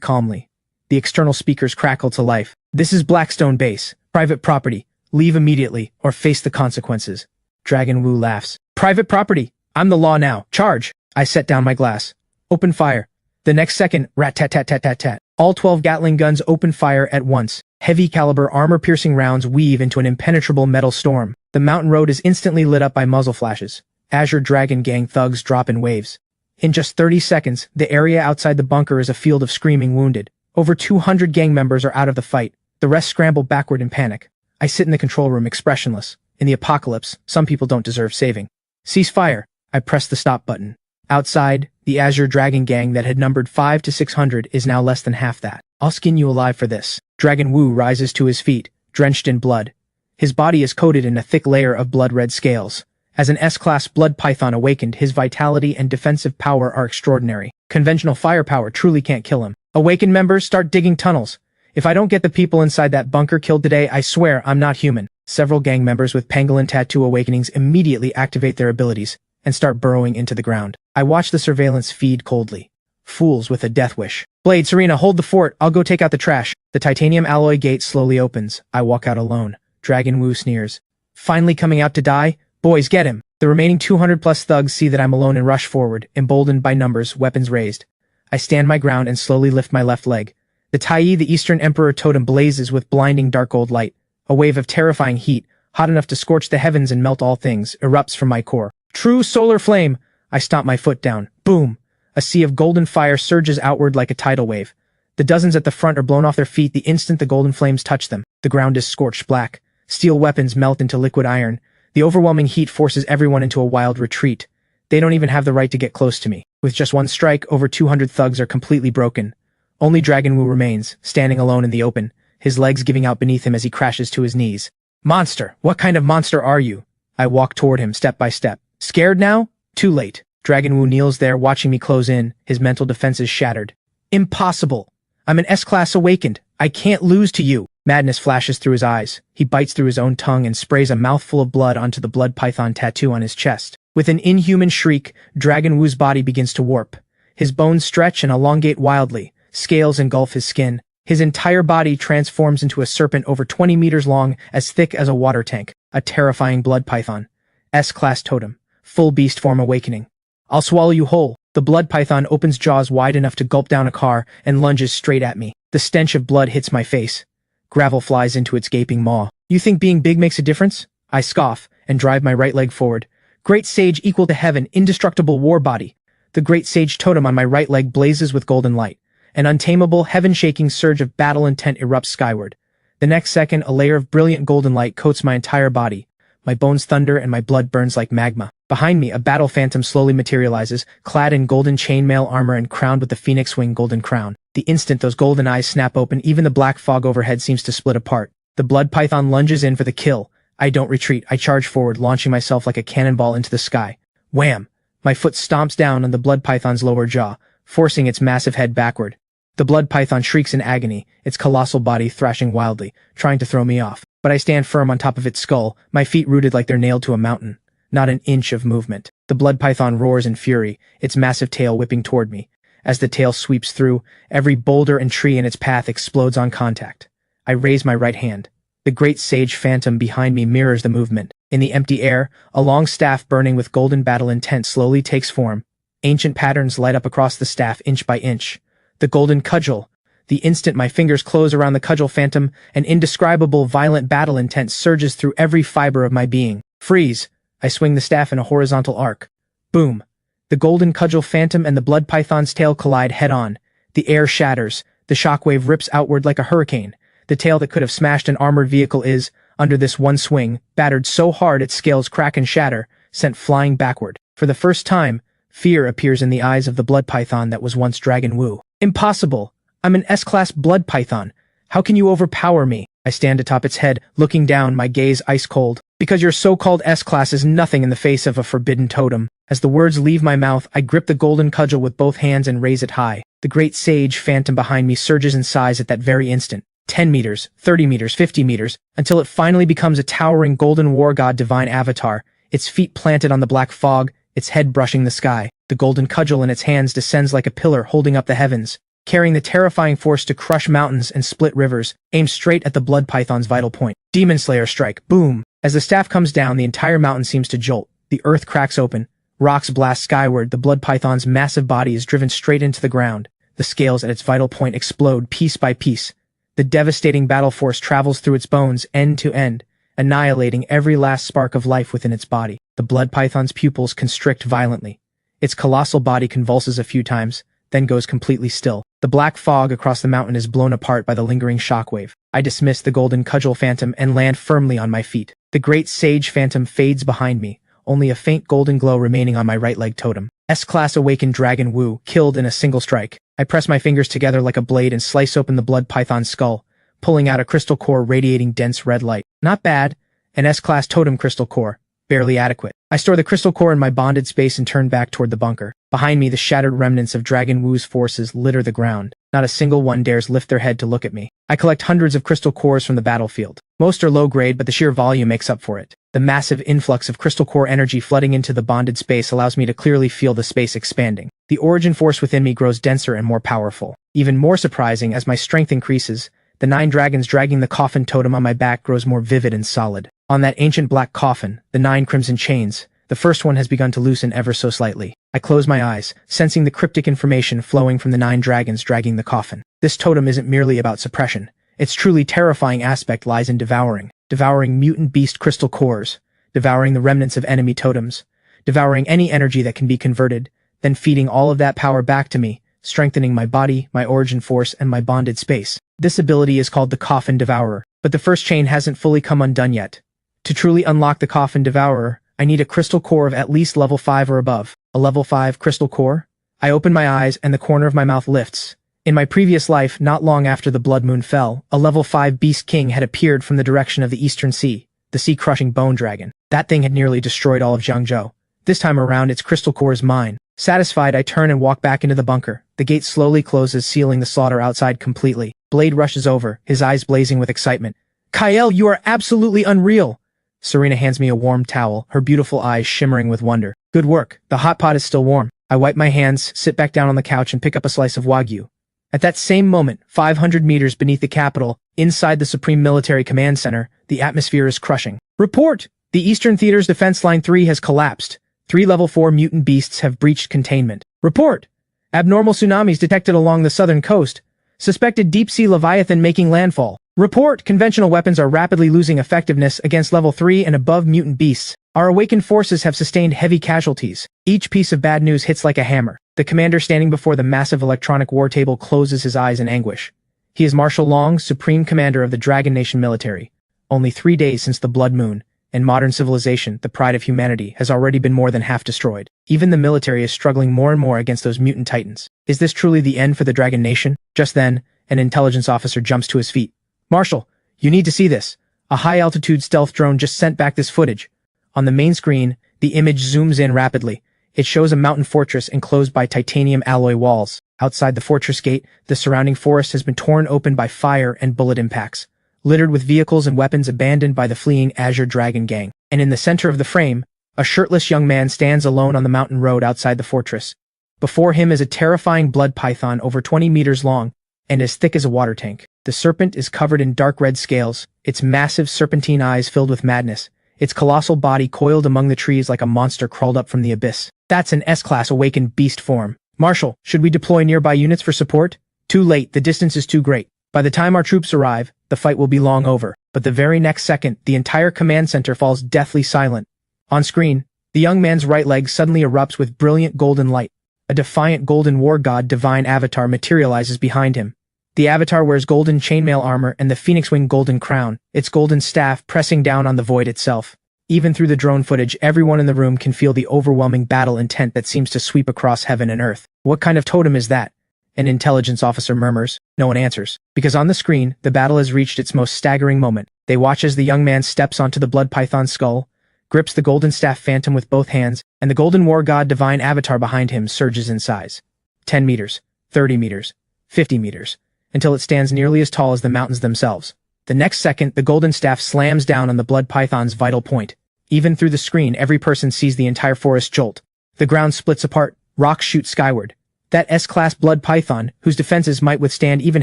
calmly. The external speakers crackle to life. This is Blackstone Base, private property. Leave immediately, or face the consequences. Dragon Wu laughs. Private property. I'm the law now. Charge. I set down my glass. Open fire. The next second, rat-tat-tat-tat-tat-tat. All 12 Gatling guns open fire at once. Heavy caliber armor-piercing rounds weave into an impenetrable metal storm. The mountain road is instantly lit up by muzzle flashes. Azure Dragon Gang thugs drop in waves. In just 30 seconds, the area outside the bunker is a field of screaming wounded. Over 200 gang members are out of the fight. The rest scramble backward in panic. I sit in the control room expressionless. In the apocalypse, some people don't deserve saving. Cease fire. I press the stop button. Outside, the Azure Dragon Gang that had numbered 5 to 600 is now less than half that. I'll skin you alive for this. Dragon Wu rises to his feet, drenched in blood. His body is coated in a thick layer of blood-red scales. As an S-class blood python awakened, his vitality and defensive power are extraordinary. Conventional firepower truly can't kill him. Awakened members, start digging tunnels. If I don't get the people inside that bunker killed today, I swear I'm not human. Several gang members with pangolin tattoo awakenings immediately activate their abilities and start burrowing into the ground. I watch the surveillance feed coldly. Fools with a death wish. Blade, Serena, hold the fort. I'll go take out the trash. The titanium alloy gate slowly opens. I walk out alone. Dragon Wu sneers. Finally coming out to die? Boys, get him. The remaining 200 plus thugs see that I'm alone and rush forward, emboldened by numbers, weapons raised. I stand my ground and slowly lift my left leg. The Tai, the Eastern Emperor totem, blazes with blinding dark gold light. A wave of terrifying heat, hot enough to scorch the heavens and melt all things, erupts from my core. True solar flame! I stomp my foot down. Boom! A sea of golden fire surges outward like a tidal wave. The dozens at the front are blown off their feet the instant the golden flames touch them. The ground is scorched black. Steel weapons melt into liquid iron. The overwhelming heat forces everyone into a wild retreat. They don't even have the right to get close to me. With just one strike, over 200 thugs are completely broken. Only Dragon Wu remains, standing alone in the open, his legs giving out beneath him as he crashes to his knees. Monster! What kind of monster are you? I walk toward him, step by step. Scared now? Too late. Dragon Wu kneels there, watching me close in, his mental defenses shattered. Impossible! I'm an S-class awakened. I can't lose to you. Madness flashes through his eyes. He bites through his own tongue and sprays a mouthful of blood onto the blood python tattoo on his chest. With an inhuman shriek, Dragon Wu's body begins to warp. His bones stretch and elongate wildly. Scales engulf his skin. His entire body transforms into a serpent over 20 meters long, as thick as a water tank. A terrifying blood python. S-class totem. Full beast form awakening. I'll swallow you whole. The blood python opens jaws wide enough to gulp down a car and lunges straight at me. The stench of blood hits my face. Gravel flies into its gaping maw. You think being big makes a difference? I scoff and drive my right leg forward. Great Sage equal to heaven, indestructible war body. The Great Sage totem on my right leg blazes with golden light. An untamable, heaven-shaking surge of battle intent erupts skyward. The next second, a layer of brilliant golden light coats my entire body. My bones thunder and my blood burns like magma. Behind me, a battle phantom slowly materializes, clad in golden chainmail armor and crowned with the phoenix wing golden crown. The instant those golden eyes snap open, even the black fog overhead seems to split apart. The blood python lunges in for the kill. I don't retreat. I charge forward, launching myself like a cannonball into the sky. Wham! My foot stomps down on the blood python's lower jaw, forcing its massive head backward. The blood python shrieks in agony, its colossal body thrashing wildly, trying to throw me off. But I stand firm on top of its skull, my feet rooted like they're nailed to a mountain. Not an inch of movement. The blood python roars in fury, its massive tail whipping toward me. As the tail sweeps through, every boulder and tree in its path explodes on contact. I raise my right hand. The Great Sage phantom behind me mirrors the movement. In the empty air, a long staff burning with golden battle intent slowly takes form. Ancient patterns light up across the staff inch by inch. The golden cudgel. The instant my fingers close around the cudgel phantom, an indescribable violent battle intent surges through every fiber of my being. Freeze! I swing the staff in a horizontal arc. Boom! The golden cudgel phantom and the blood python's tail collide head-on. The air shatters. The shockwave rips outward like a hurricane. The tail that could have smashed an armored vehicle is, under this one swing, battered so hard its scales crack and shatter, sent flying backward. For the first time, fear appears in the eyes of the blood python that was once Dragon Wu. Impossible! I'm an S-class blood python. How can you overpower me? I stand atop its head, looking down, my gaze ice cold. Because your so-called S-class is nothing in the face of a forbidden totem. As the words leave my mouth, I grip the golden cudgel with both hands and raise it high. The Great Sage phantom behind me surges in size at that very instant. 10 meters, 30 meters, 50 meters, until it finally becomes a towering golden war god divine avatar, its feet planted on the black fog, its head brushing the sky. The golden cudgel in its hands descends like a pillar holding up the heavens, carrying the terrifying force to crush mountains and split rivers, aimed straight at the blood python's vital point. Demon Slayer strike, boom! As the staff comes down, the entire mountain seems to jolt. The earth cracks open, rocks blast skyward, the blood python's massive body is driven straight into the ground. The scales at its vital point explode piece by piece. The devastating battle force travels through its bones end to end, annihilating every last spark of life within its body. The blood python's pupils constrict violently. Its colossal body convulses a few times, then goes completely still. The black fog across the mountain is blown apart by the lingering shockwave. I dismiss the golden cudgel phantom and land firmly on my feet. The great sage phantom fades behind me, only a faint golden glow remaining on my right leg totem. S-class awakened dragon Wu, killed in a single strike. I press my fingers together like a blade and slice open the blood python's skull, pulling out a crystal core radiating dense red light. Not bad. An S-class totem crystal core. Barely adequate. I store the crystal core in my bonded space and turn back toward the bunker. Behind me, the shattered remnants of Dragon Wu's forces litter the ground. Not a single one dares lift their head to look at me. I collect hundreds of crystal cores from the battlefield. Most are low grade, but the sheer volume makes up for it. The massive influx of crystal core energy flooding into the bonded space allows me to clearly feel the space expanding. The origin force within me grows denser and more powerful. Even more surprising, as my strength increases, the 9 dragons dragging the coffin totem on my back grows more vivid and solid. On that ancient black coffin, the 9 crimson chains, the first one has begun to loosen ever so slightly. I close my eyes, sensing the cryptic information flowing from the 9 dragons dragging the coffin. This totem isn't merely about suppression. Its truly terrifying aspect lies in devouring. Devouring mutant beast crystal cores, devouring the remnants of enemy totems, devouring any energy that can be converted, then feeding all of that power back to me, strengthening my body, my origin force, and my bonded space. This ability is called the Coffin Devourer, but the first chain hasn't fully come undone yet. To truly unlock the Coffin Devourer, I need a crystal core of at least level 5 or above. A level 5 crystal core? I open my eyes and the corner of my mouth lifts. In my previous life, not long after the blood moon fell, a level 5 beast king had appeared from the direction of the eastern sea, the sea-crushing bone dragon. That thing had nearly destroyed all of Jiangzhou. This time around, its crystal core is mine. Satisfied, I turn and walk back into the bunker. The gate slowly closes, sealing the slaughter outside completely. Blade rushes over, his eyes blazing with excitement. Kyle, you are absolutely unreal! Serena hands me a warm towel, her beautiful eyes shimmering with wonder. Good work. The hot pot is still warm. I wipe my hands, sit back down on the couch, and pick up a slice of Wagyu. At that same moment, 500 meters beneath the capital, inside the Supreme Military Command Center, the atmosphere is crushing. Report! The Eastern Theater's Defense Line 3 has collapsed. 3 level 4 mutant beasts have breached containment. Report! Abnormal tsunamis detected along the southern coast. Suspected deep-sea leviathan making landfall. Report! Conventional weapons are rapidly losing effectiveness against level 3 and above mutant beasts. Our awakened forces have sustained heavy casualties. Each piece of bad news hits like a hammer. The commander standing before the massive electronic war table closes his eyes in anguish. He is Marshal Long, Supreme Commander of the Dragon Nation military. Only 3 days since the Blood Moon, and modern civilization, the pride of humanity, has already been more than half destroyed. Even the military is struggling more and more against those mutant titans. Is this truly the end for the Dragon Nation? Just then, an intelligence officer jumps to his feet. Marshal, you need to see this. A high-altitude stealth drone just sent back this footage. On the main screen, the image zooms in rapidly. It shows a mountain fortress enclosed by titanium alloy walls. Outside the fortress gate, the surrounding forest has been torn open by fire and bullet impacts, littered with vehicles and weapons abandoned by the fleeing Azure Dragon gang. And in the center of the frame, a shirtless young man stands alone on the mountain road outside the fortress. Before him is a terrifying blood python over 20 meters long and as thick as a water tank. The serpent is covered in dark red scales, its massive serpentine eyes filled with madness, its colossal body coiled among the trees like a monster crawled up from the abyss. That's an S-class awakened beast form. Marshal, should we deploy nearby units for support? Too late, the distance is too great. By the time our troops arrive, the fight will be long over. But the very next second, the entire command center falls deathly silent. On screen, the young man's right leg suddenly erupts with brilliant golden light. A defiant golden war god divine avatar materializes behind him. The avatar wears golden chainmail armor and the phoenix wing golden crown, its golden staff pressing down on the void itself. Even through the drone footage, everyone in the room can feel the overwhelming battle intent that seems to sweep across heaven and earth. What kind of totem is that? An intelligence officer murmurs. No one answers. Because on the screen, the battle has reached its most staggering moment. They watch as the young man steps onto the blood python's skull, grips the golden staff phantom with both hands, and the golden war god divine avatar behind him surges in size. 10 meters, 30 meters, 50 meters. until it stands nearly as tall as the mountains themselves. The next second, the golden staff slams down on the blood python's vital point. Even through the screen, every person sees the entire forest jolt. The ground splits apart, rocks shoot skyward. That S-class blood python, whose defenses might withstand even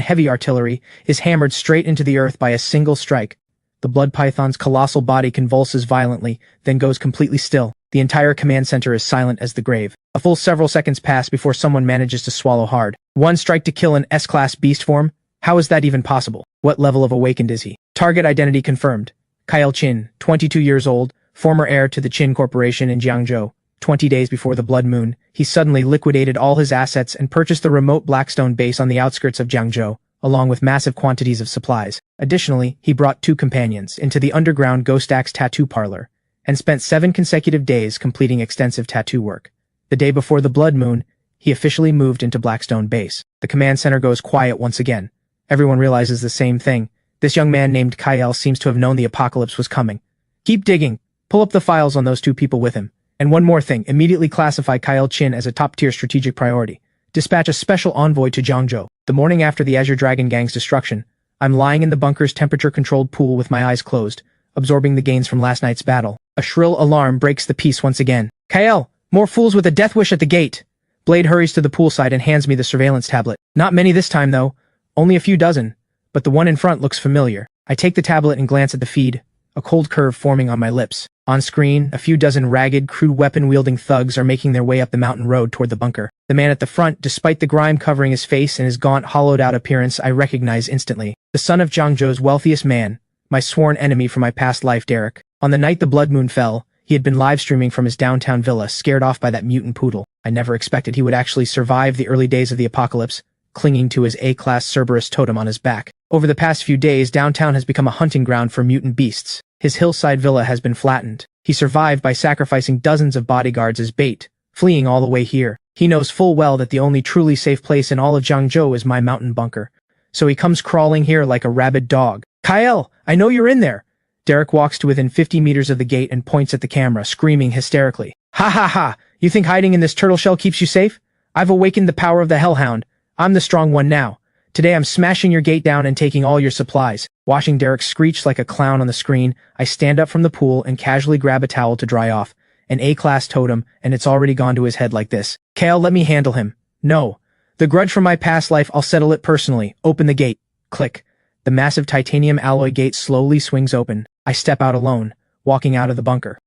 heavy artillery, is hammered straight into the earth by a single strike. The blood python's colossal body convulses violently, then goes completely still. The entire command center is silent as the grave. A full several seconds pass before someone manages to swallow hard. One strike to kill an S-class beast form? How is that even possible? What level of awakened is he? Target identity confirmed. Kyle Chin, 22 years old, former heir to the Chin Corporation in Jiangzhou. 20 days before the blood moon, he suddenly liquidated all his assets and purchased the remote Blackstone base on the outskirts of Jiangzhou, along with massive quantities of supplies. Additionally, he brought 2 companions into the underground Ghost Axe tattoo parlor, and spent 7 consecutive days completing extensive tattoo work. The day before the blood moon, he officially moved into Blackstone base. The command center goes quiet once again. Everyone realizes the same thing. This young man named Kyle seems to have known the apocalypse was coming. Keep digging. Pull up the files on those 2 people with him. And one more thing, immediately classify Kyle Chin as a top-tier strategic priority. Dispatch a special envoy to Jiangzhou. The morning after the Azure Dragon Gang's destruction, I'm lying in the bunker's temperature-controlled pool with my eyes closed, absorbing the gains from last night's battle. A shrill alarm breaks the peace once again. Kyle, more fools with a death wish at the gate. Blade hurries to the poolside and hands me the surveillance tablet. Not many this time, though. Only a few dozen. But the one in front looks familiar. I take the tablet and glance at the feed, a cold curve forming on my lips. On screen, a few dozen ragged, crude weapon-wielding thugs are making their way up the mountain road toward the bunker. The man at the front, despite the grime covering his face and his gaunt, hollowed-out appearance, I recognize instantly. The son of Jiangzhou's wealthiest man, my sworn enemy from my past life, Derek. On the night the blood moon fell, he had been live-streaming from his downtown villa, scared off by that mutant poodle. I never expected he would actually survive the early days of the apocalypse, clinging to his A-class Cerberus totem on his back. Over the past few days, downtown has become a hunting ground for mutant beasts. His hillside villa has been flattened. He survived by sacrificing dozens of bodyguards as bait, fleeing all the way here. He knows full well that the only truly safe place in all of Jiangzhou is my mountain bunker. So he comes crawling here like a rabid dog. Kyle, I know you're in there. Derek walks to within 50 meters of the gate and points at the camera, screaming hysterically. Ha ha ha! You think hiding in this turtle shell keeps you safe? I've awakened the power of the Hellhound. I'm the strong one now. Today I'm smashing your gate down and taking all your supplies. Watching Derek screech like a clown on the screen, I stand up from the pool and casually grab a towel to dry off. An A-class totem, and it's already gone to his head like this. Kale, let me handle him. No. The grudge from my past life, I'll settle it personally. Open the gate. Click. The massive titanium alloy gate slowly swings open. I step out alone, walking out of the bunker.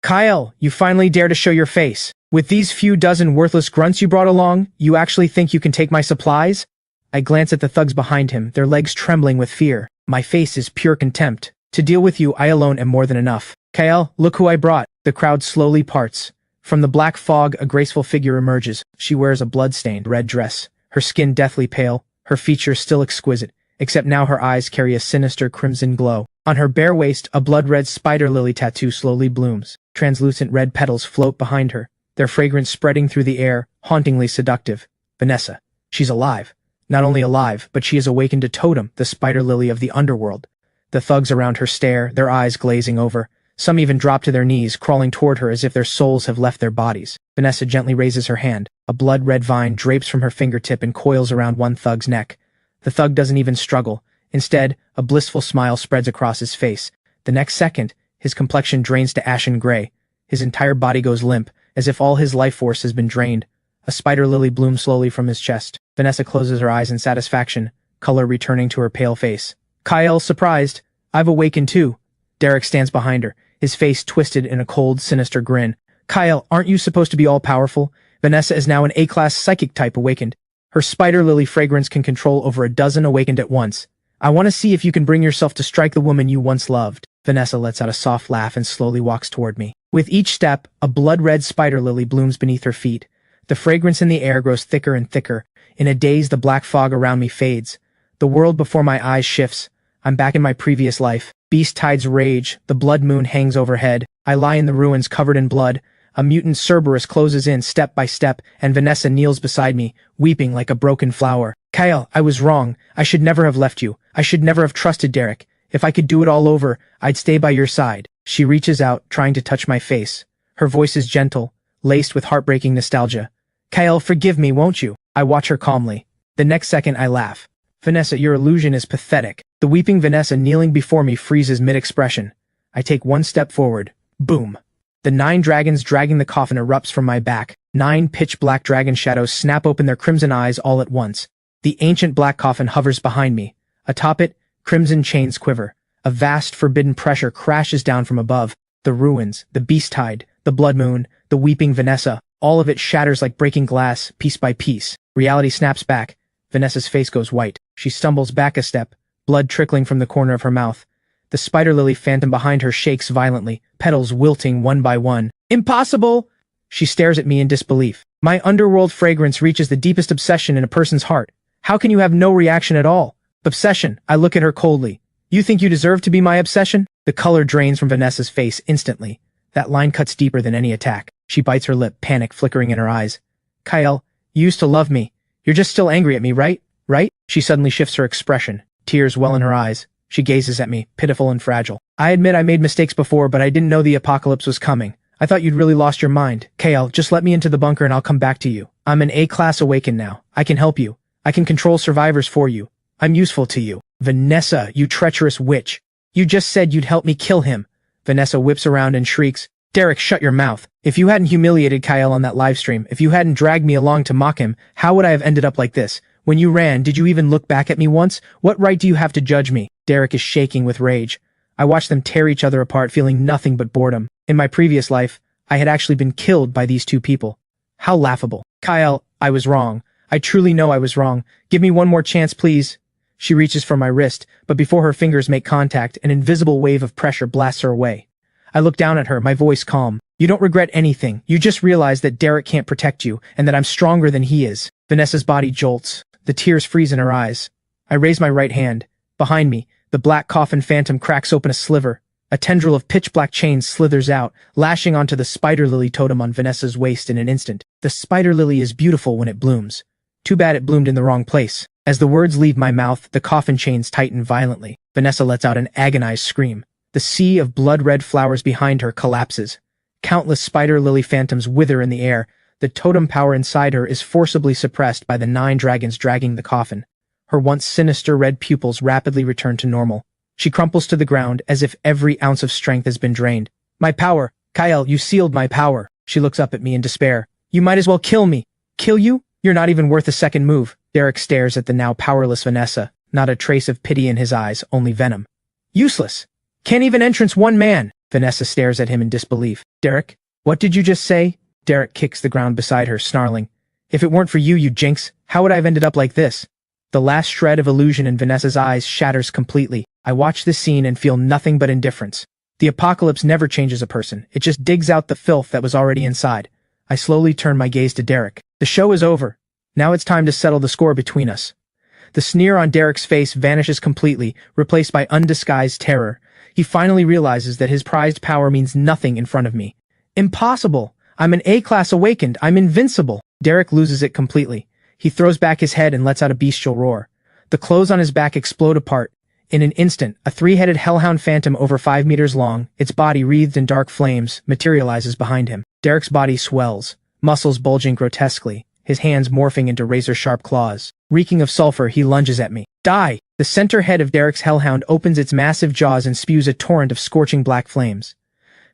Kyle, you finally dare to show your face. With these few dozen worthless grunts you brought along, you actually think you can take my supplies? I glance at the thugs behind him, their legs trembling with fear. My face is pure contempt. To deal with you, I alone am more than enough. Kyle, look who I brought. The crowd slowly parts. From the black fog, a graceful figure emerges. She wears a blood-stained red dress, her skin deathly pale, her features still exquisite, except now her eyes carry a sinister crimson glow. On her bare waist, a blood-red spider lily tattoo slowly blooms. Translucent red petals float behind her, their fragrance spreading through the air, hauntingly seductive. Vanessa. She's alive. Not only alive, but she has awakened a totem, the spider lily of the underworld. The thugs around her stare, their eyes glazing over. Some even drop to their knees, crawling toward her as if their souls have left their bodies. Vanessa gently raises her hand. A blood-red vine drapes from her fingertip and coils around one thug's neck. The thug doesn't even struggle. Instead, a blissful smile spreads across his face. The next second, his complexion drains to ashen gray. His entire body goes limp, as if all his life force has been drained. A spider lily blooms slowly from his chest. Vanessa closes her eyes in satisfaction, color returning to her pale face. Kyle, surprised. I've awakened too. Derek stands behind her, his face twisted in a cold, sinister grin. Kyle, aren't you supposed to be all-powerful? Vanessa is now an A-class psychic type awakened. Her spider lily fragrance can control over a dozen awakened at once. I want to see if you can bring yourself to strike the woman you once loved. Vanessa lets out a soft laugh and slowly walks toward me. With each step, a blood-red spider lily blooms beneath her feet. The fragrance in the air grows thicker and thicker. In a daze, the black fog around me fades. The world before my eyes shifts. I'm back in my previous life. Beast tides rage. The blood moon hangs overhead. I lie in the ruins covered in blood. A mutant Cerberus closes in step by step, and Vanessa kneels beside me, weeping like a broken flower. Kyle, I was wrong. I should never have left you. I should never have trusted Derek. If I could do it all over, I'd stay by your side. She reaches out, trying to touch my face. Her voice is gentle, laced with heartbreaking nostalgia. Kyle, forgive me, won't you? I watch her calmly. The next second I laugh. Vanessa, your illusion is pathetic. The weeping Vanessa kneeling before me freezes mid-expression. I take one step forward. Boom. The 9 dragons dragging the coffin erupts from my back. 9 pitch-black dragon shadows snap open their crimson eyes all at once. The ancient black coffin hovers behind me. Atop it, crimson chains quiver. A vast forbidden pressure crashes down from above. The ruins, the beast tide, the blood moon, the weeping Vanessa, all of it shatters like breaking glass, piece by piece. Reality snaps back. Vanessa's face goes white. She stumbles back a step, blood trickling from the corner of her mouth. The spider lily phantom behind her shakes violently, petals wilting one by one. Impossible! She stares at me in disbelief. My underworld fragrance reaches the deepest obsession in a person's heart. How can you have no reaction at all? Obsession. I look at her coldly. You think you deserve to be my obsession? The color drains from Vanessa's face instantly. That line cuts deeper than any attack. She bites her lip, panic flickering in her eyes. Kyle, you used to love me. You're just still angry at me, right? Right? She suddenly shifts her expression. Tears well in her eyes. She gazes at me, pitiful and fragile. I admit I made mistakes before, but I didn't know the apocalypse was coming. I thought you'd really lost your mind. Kale, just let me into the bunker and I'll come back to you. I'm an A-class awakened now. I can help you. I can control survivors for you. I'm useful to you. Vanessa, you treacherous witch. You just said you'd help me kill him. Vanessa whips around and shrieks. Derek, shut your mouth. If you hadn't humiliated Kyle on that livestream, if you hadn't dragged me along to mock him, how would I have ended up like this? When you ran, did you even look back at me once? What right do you have to judge me? Derek is shaking with rage. I watch them tear each other apart, feeling nothing but boredom. In my previous life, I had actually been killed by these two people. How laughable. Kyle, I was wrong. I truly know I was wrong. Give me one more chance, please. She reaches for my wrist, but before her fingers make contact, an invisible wave of pressure blasts her away. I look down at her, my voice calm. You don't regret anything. You just realize that Derek can't protect you, and that I'm stronger than he is. Vanessa's body jolts. The tears freeze in her eyes. I raise my right hand. Behind me, the black coffin phantom cracks open a sliver. A tendril of pitch-black chains slithers out, lashing onto the spider lily totem on Vanessa's waist in an instant. The spider lily is beautiful when it blooms. Too bad it bloomed in the wrong place. As the words leave my mouth, the coffin chains tighten violently. Vanessa lets out an agonized scream. The sea of blood-red flowers behind her collapses. Countless spider lily phantoms wither in the air. The totem power inside her is forcibly suppressed by the 9 dragons dragging the coffin. Her once sinister red pupils rapidly return to normal. She crumples to the ground as if every ounce of strength has been drained. My power! Kyle, you sealed my power! She looks up at me in despair. You might as well kill me! Kill you? You're not even worth a second move. Derek stares at the now powerless Vanessa. Not a trace of pity in his eyes, only venom. Useless! Can't even entrance one man! Vanessa stares at him in disbelief. Derek, what did you just say? Derek kicks the ground beside her, snarling. If it weren't for you, you jinx, how would I have ended up like this? The last shred of illusion in Vanessa's eyes shatters completely. I watch this scene and feel nothing but indifference. The apocalypse never changes a person. It just digs out the filth that was already inside. I slowly turn my gaze to Derek. The show is over. Now it's time to settle the score between us. The sneer on Derek's face vanishes completely, replaced by undisguised terror. He finally realizes that his prized power means nothing in front of me. Impossible! I'm an A-class awakened. I'm invincible. Derek loses it completely. He throws back his head and lets out a bestial roar. The clothes on his back explode apart. In an instant, a 3-headed hellhound phantom over 5 meters long, its body wreathed in dark flames, materializes behind him. Derek's body swells, muscles bulging grotesquely, his hands morphing into razor-sharp claws. Reeking of sulfur, he lunges at me. Die! The center head of Derek's hellhound opens its massive jaws and spews a torrent of scorching black flames.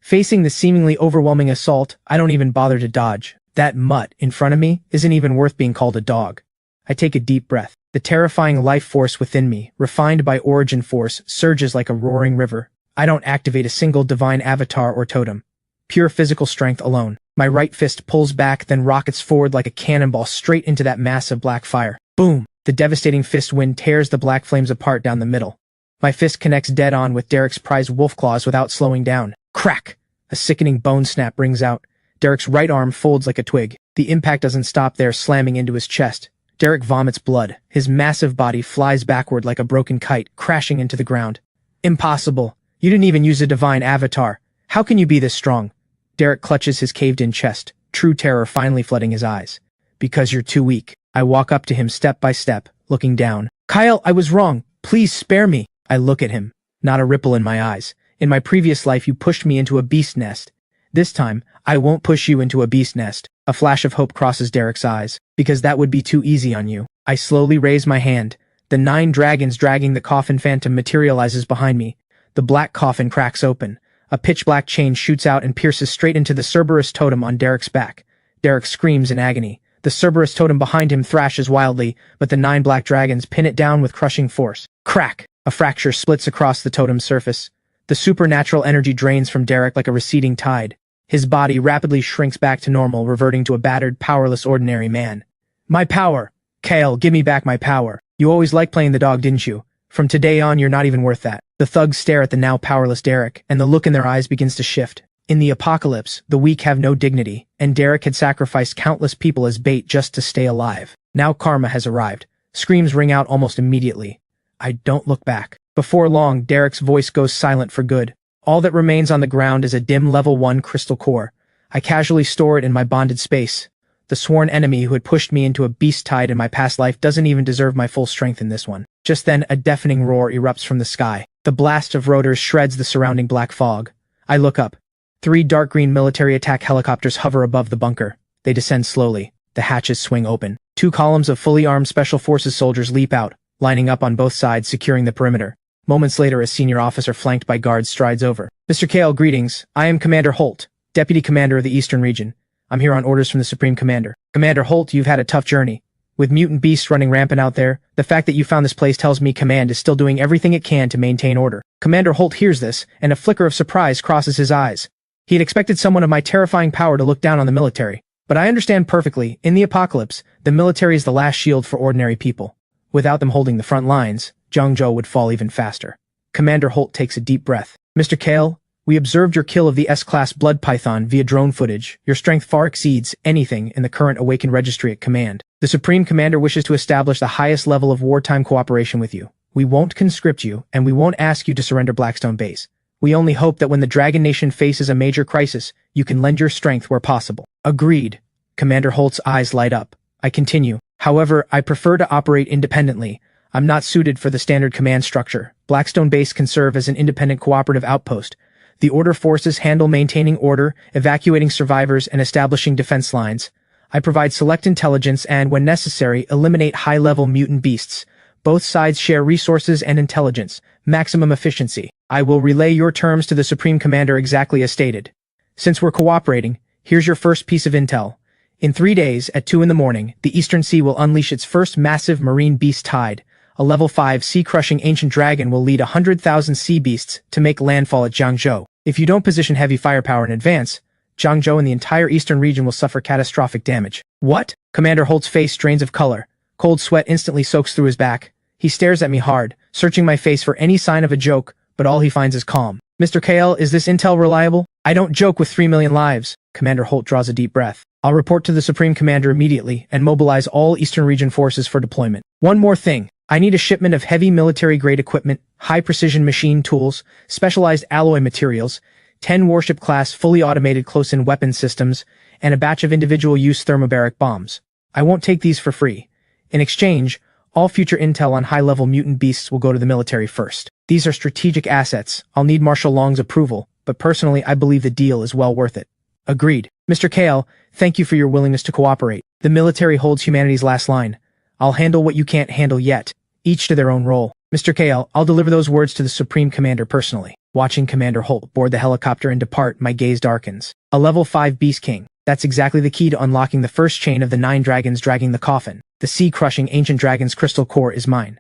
Facing the seemingly overwhelming assault, I don't even bother to dodge. That mutt in front of me isn't even worth being called a dog. I take a deep breath. The terrifying life force within me, refined by origin force, surges like a roaring river. I don't activate a single divine avatar or totem. Pure physical strength alone. My right fist pulls back, then rockets forward like a cannonball straight into that mass of black fire. Boom! The devastating fist wind tears the black flames apart down the middle. My fist connects dead on with Derek's prized wolf claws without slowing down. Crack! A sickening bone snap rings out. Derek's right arm folds like a twig. The impact doesn't stop there, slamming into his chest. Derek vomits blood. His massive body flies backward like a broken kite, crashing into the ground. Impossible. You didn't even use a divine avatar. How can you be this strong? Derek clutches his caved-in chest, true terror finally flooding his eyes. Because you're too weak. I walk up to him step by step, looking down. Kyle, I was wrong. Please spare me. I look at him. Not a ripple in my eyes. In my previous life, you pushed me into a beast nest. This time, I won't push you into a beast nest. A flash of hope crosses Derek's eyes. Because that would be too easy on you. I slowly raise my hand. The 9 dragons dragging the coffin phantom materializes behind me. The black coffin cracks open. A pitch-black chain shoots out and pierces straight into the Cerberus totem on Derek's back. Derek screams in agony. The Cerberus totem behind him thrashes wildly, but the 9 black dragons pin it down with crushing force. Crack! A fracture splits across the totem's surface. The supernatural energy drains from Derek like a receding tide. His body rapidly shrinks back to normal, reverting to a battered, powerless ordinary man. My power! Kale, give me back my power. You always liked playing the dog, didn't you? From today on, you're not even worth that. The thugs stare at the now powerless Derek, and the look in their eyes begins to shift. In the apocalypse, the weak have no dignity, and Derek had sacrificed countless people as bait just to stay alive. Now karma has arrived. Screams ring out almost immediately. I don't look back. Before long, Derek's voice goes silent for good. All that remains on the ground is a dim level 1 crystal core. I casually store it in my bonded space. The sworn enemy who had pushed me into a beast tide in my past life doesn't even deserve my full strength in this one. Just then, a deafening roar erupts from the sky. The blast of rotors shreds the surrounding black fog. I look up. 3 dark green military attack helicopters hover above the bunker. They descend slowly. The hatches swing open. 2 columns of fully armed Special Forces soldiers leap out, lining up on both sides, securing the perimeter. Moments later, a senior officer flanked by guards strides over. Mr. Kale, greetings. I am Commander Holt, Deputy Commander of the Eastern Region. I'm here on orders from the Supreme Commander. Commander Holt, you've had a tough journey. With mutant beasts running rampant out there, the fact that you found this place tells me Command is still doing everything it can to maintain order. Commander Holt hears this, and a flicker of surprise crosses his eyes. He had expected someone of my terrifying power to look down on the military. But I understand perfectly, in the apocalypse, the military is the last shield for ordinary people. Without them holding the front lines, Zhangzhou would fall even faster. Commander Holt takes a deep breath. Mr. Kale, we observed your kill of the S-Class Blood Python via drone footage. Your strength far exceeds anything in the current Awakened Registry at Command. The Supreme Commander wishes to establish the highest level of wartime cooperation with you. We won't conscript you, and we won't ask you to surrender Blackstone Base. We only hope that when the Dragon Nation faces a major crisis, you can lend your strength where possible. Agreed. Commander Holt's eyes light up. I continue. However, I prefer to operate independently. I'm not suited for the standard command structure. Blackstone Base can serve as an independent cooperative outpost. The Order forces handle maintaining order, evacuating survivors, and establishing defense lines. I provide select intelligence and, when necessary, eliminate high-level mutant beasts. Both sides share resources and intelligence. Maximum efficiency. I will relay your terms to the Supreme Commander exactly as stated. Since we're cooperating, here's your first piece of intel. In 3 days, at 2 in the morning, the Eastern Sea will unleash its first massive marine beast tide. A level 5 sea-crushing ancient dragon will lead 100,000 sea beasts to make landfall at Zhangzhou. If you don't position heavy firepower in advance, Zhangzhou and the entire eastern region will suffer catastrophic damage. What? Commander Holt's face drains of color. Cold sweat instantly soaks through his back. He stares at me hard, searching my face for any sign of a joke, but all he finds is calm. Mr. Kale, is this intel reliable? I don't joke with 3 million lives. Commander Holt draws a deep breath. I'll report to the Supreme Commander immediately and mobilize all Eastern Region forces for deployment. One more thing. I need a shipment of heavy military-grade equipment, high-precision machine tools, specialized alloy materials, 10 warship-class fully automated close-in weapon systems, and a batch of individual-use thermobaric bombs. I won't take these for free. In exchange, all future intel on high-level mutant beasts will go to the military first. These are strategic assets. I'll need Marshal Long's approval, but personally I believe the deal is well worth it. Agreed. Mr. Kale, thank you for your willingness to cooperate. The military holds humanity's last line. I'll handle what you can't handle yet, each to their own role. Mr. Kale, I'll deliver those words to the Supreme Commander personally. Watching Commander Holt board the helicopter and depart, my gaze darkens. A level 5 Beast King. That's exactly the key to unlocking the first chain of the 9 dragons dragging the coffin. The sea-crushing ancient dragon's crystal core is mine.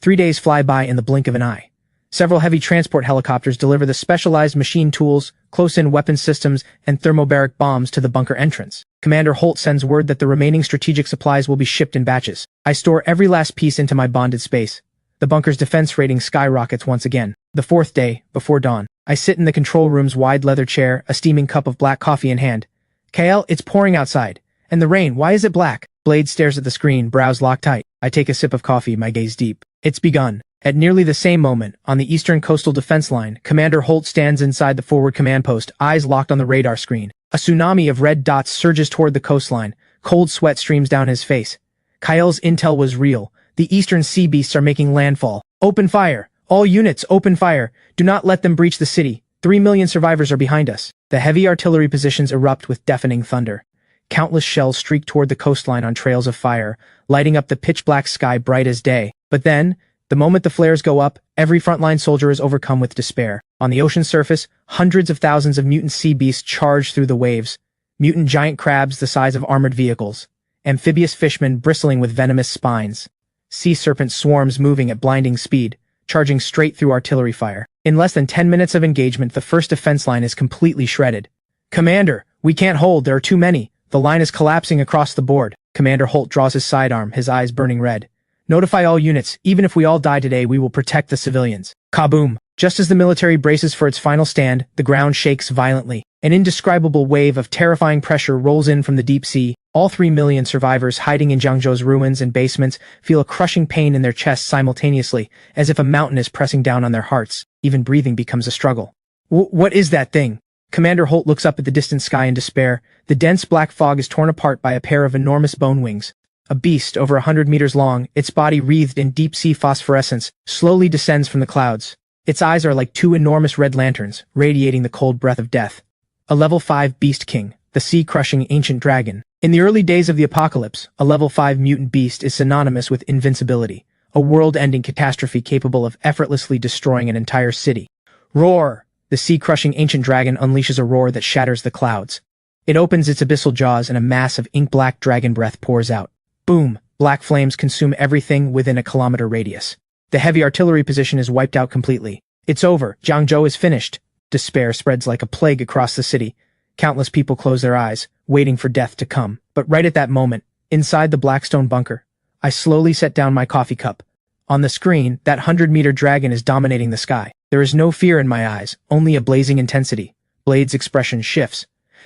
3 days fly by in the blink of an eye. Several heavy transport helicopters deliver the specialized machine tools, close-in weapon systems, and thermobaric bombs to the bunker entrance. Commander Holt sends word that the remaining strategic supplies will be shipped in batches. I store every last piece into my bonded space. The bunker's defense rating skyrockets once again. The 4th day, before dawn, I sit in the control room's wide leather chair, a steaming cup of black coffee in hand. Kale, it's pouring outside. And the rain, why is it black? Blade stares at the screen, brows locked tight. I take a sip of coffee, my gaze deep. It's begun. At nearly the same moment, on the eastern coastal defense line, Commander Holt stands inside the forward command post, eyes locked on the radar screen. A tsunami of red dots surges toward the coastline. Cold sweat streams down his face. Kyle's intel was real. The eastern sea beasts are making landfall. Open fire! All units, open fire! Do not let them breach the city. 3 million survivors are behind us. The heavy artillery positions erupt with deafening thunder. Countless shells streak toward the coastline on trails of fire, lighting up the pitch-black sky bright as day. But then, the moment the flares go up, every frontline soldier is overcome with despair. On the ocean surface, hundreds of thousands of mutant sea beasts charge through the waves, mutant giant crabs the size of armored vehicles, amphibious fishmen bristling with venomous spines, sea serpent swarms moving at blinding speed, charging straight through artillery fire. In less than 10 minutes of engagement, the first defense line is completely shredded. "Commander, we can't hold, there are too many. The line is collapsing across the board." Commander Holt draws his sidearm, his eyes burning red. "Notify all units, even if we all die today, we will protect the civilians." Kaboom! Just as the military braces for its final stand, the ground shakes violently. An indescribable wave of terrifying pressure rolls in from the deep sea. All 3 million survivors hiding in Jiangzhou's ruins and basements feel a crushing pain in their chests simultaneously, as if a mountain is pressing down on their hearts. Even breathing becomes a struggle. What is that thing? Commander Holt looks up at the distant sky in despair. The dense black fog is torn apart by a pair of enormous bone wings. A beast over 100 meters long, its body wreathed in deep-sea phosphorescence, slowly descends from the clouds. Its eyes are like 2 enormous red lanterns, radiating the cold breath of death. A level 5 beast king, the sea-crushing ancient dragon. In the early days of the apocalypse, a level 5 mutant beast is synonymous with invincibility, a world-ending catastrophe capable of effortlessly destroying an entire city. Roar! The sea-crushing ancient dragon unleashes a roar that shatters the clouds. It opens its abyssal jaws and a mass of ink-black dragon breath pours out. Boom! Black flames consume everything within a kilometer radius. The heavy artillery position is wiped out completely. It's over. Jiangzhou is finished. Despair spreads like a plague across the city. Countless people close their eyes, waiting for death to come. But right at that moment, inside the Blackstone bunker, I slowly set down my coffee cup. On the screen, that 100-meter dragon is dominating the sky. There is no fear in my eyes, only a blazing intensity. Blade's expression shifts.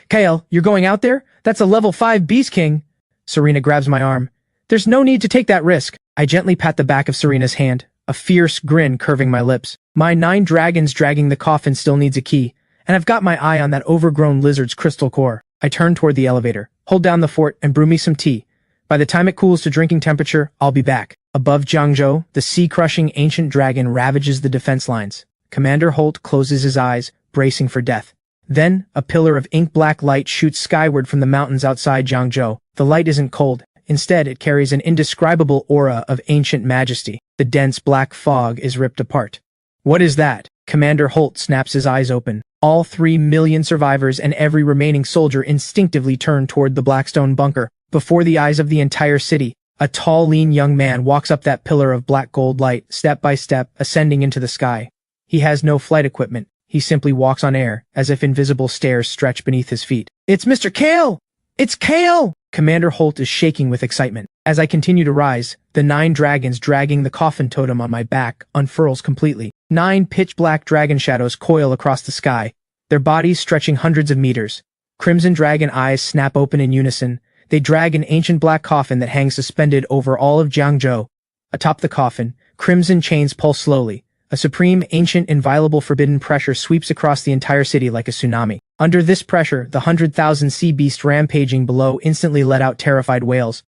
"Kale, you're going out there? That's a level 5 beast king." Serena grabs my arm. "There's no need to take that risk." I gently pat the back of Serena's hand, a fierce grin curving my lips. My 9 dragons dragging the coffin still needs a key, and I've got my eye on that overgrown lizard's crystal core. I turn toward the elevator, hold down the fort, and brew me some tea. By the time it cools to drinking temperature, I'll be back. Above Jiangzhou, the sea-crushing ancient dragon ravages the defense lines. Commander Holt closes his eyes, bracing for death. Then, a pillar of ink-black light shoots skyward from the mountains outside Jiangzhou. The light isn't cold. Instead, it carries an indescribable aura of ancient majesty. The dense black fog is ripped apart. What is that? Commander Holt snaps his eyes open. All 3 million survivors and every remaining soldier instinctively turn toward the Blackstone bunker. Before the eyes of the entire city, a tall, lean young man walks up that pillar of black gold light, step by step, ascending into the sky. He has no flight equipment. He simply walks on air, as if invisible stairs stretch beneath his feet. "It's Mr. Kale! It's Kale!" Commander Holt is shaking with excitement. As I continue to rise, the 9 dragons dragging the coffin totem on my back unfurls completely. 9 pitch-black dragon shadows coil across the sky, their bodies stretching hundreds of meters. Crimson dragon eyes snap open in unison. They drag an ancient black coffin that hangs suspended over all of Jiangzhou. Atop the coffin, crimson chains pulse slowly. A supreme, ancient, inviolable forbidden pressure sweeps across the entire city like a tsunami. Under this pressure, the 100,000 sea beasts rampaging below instantly let out terrified wails.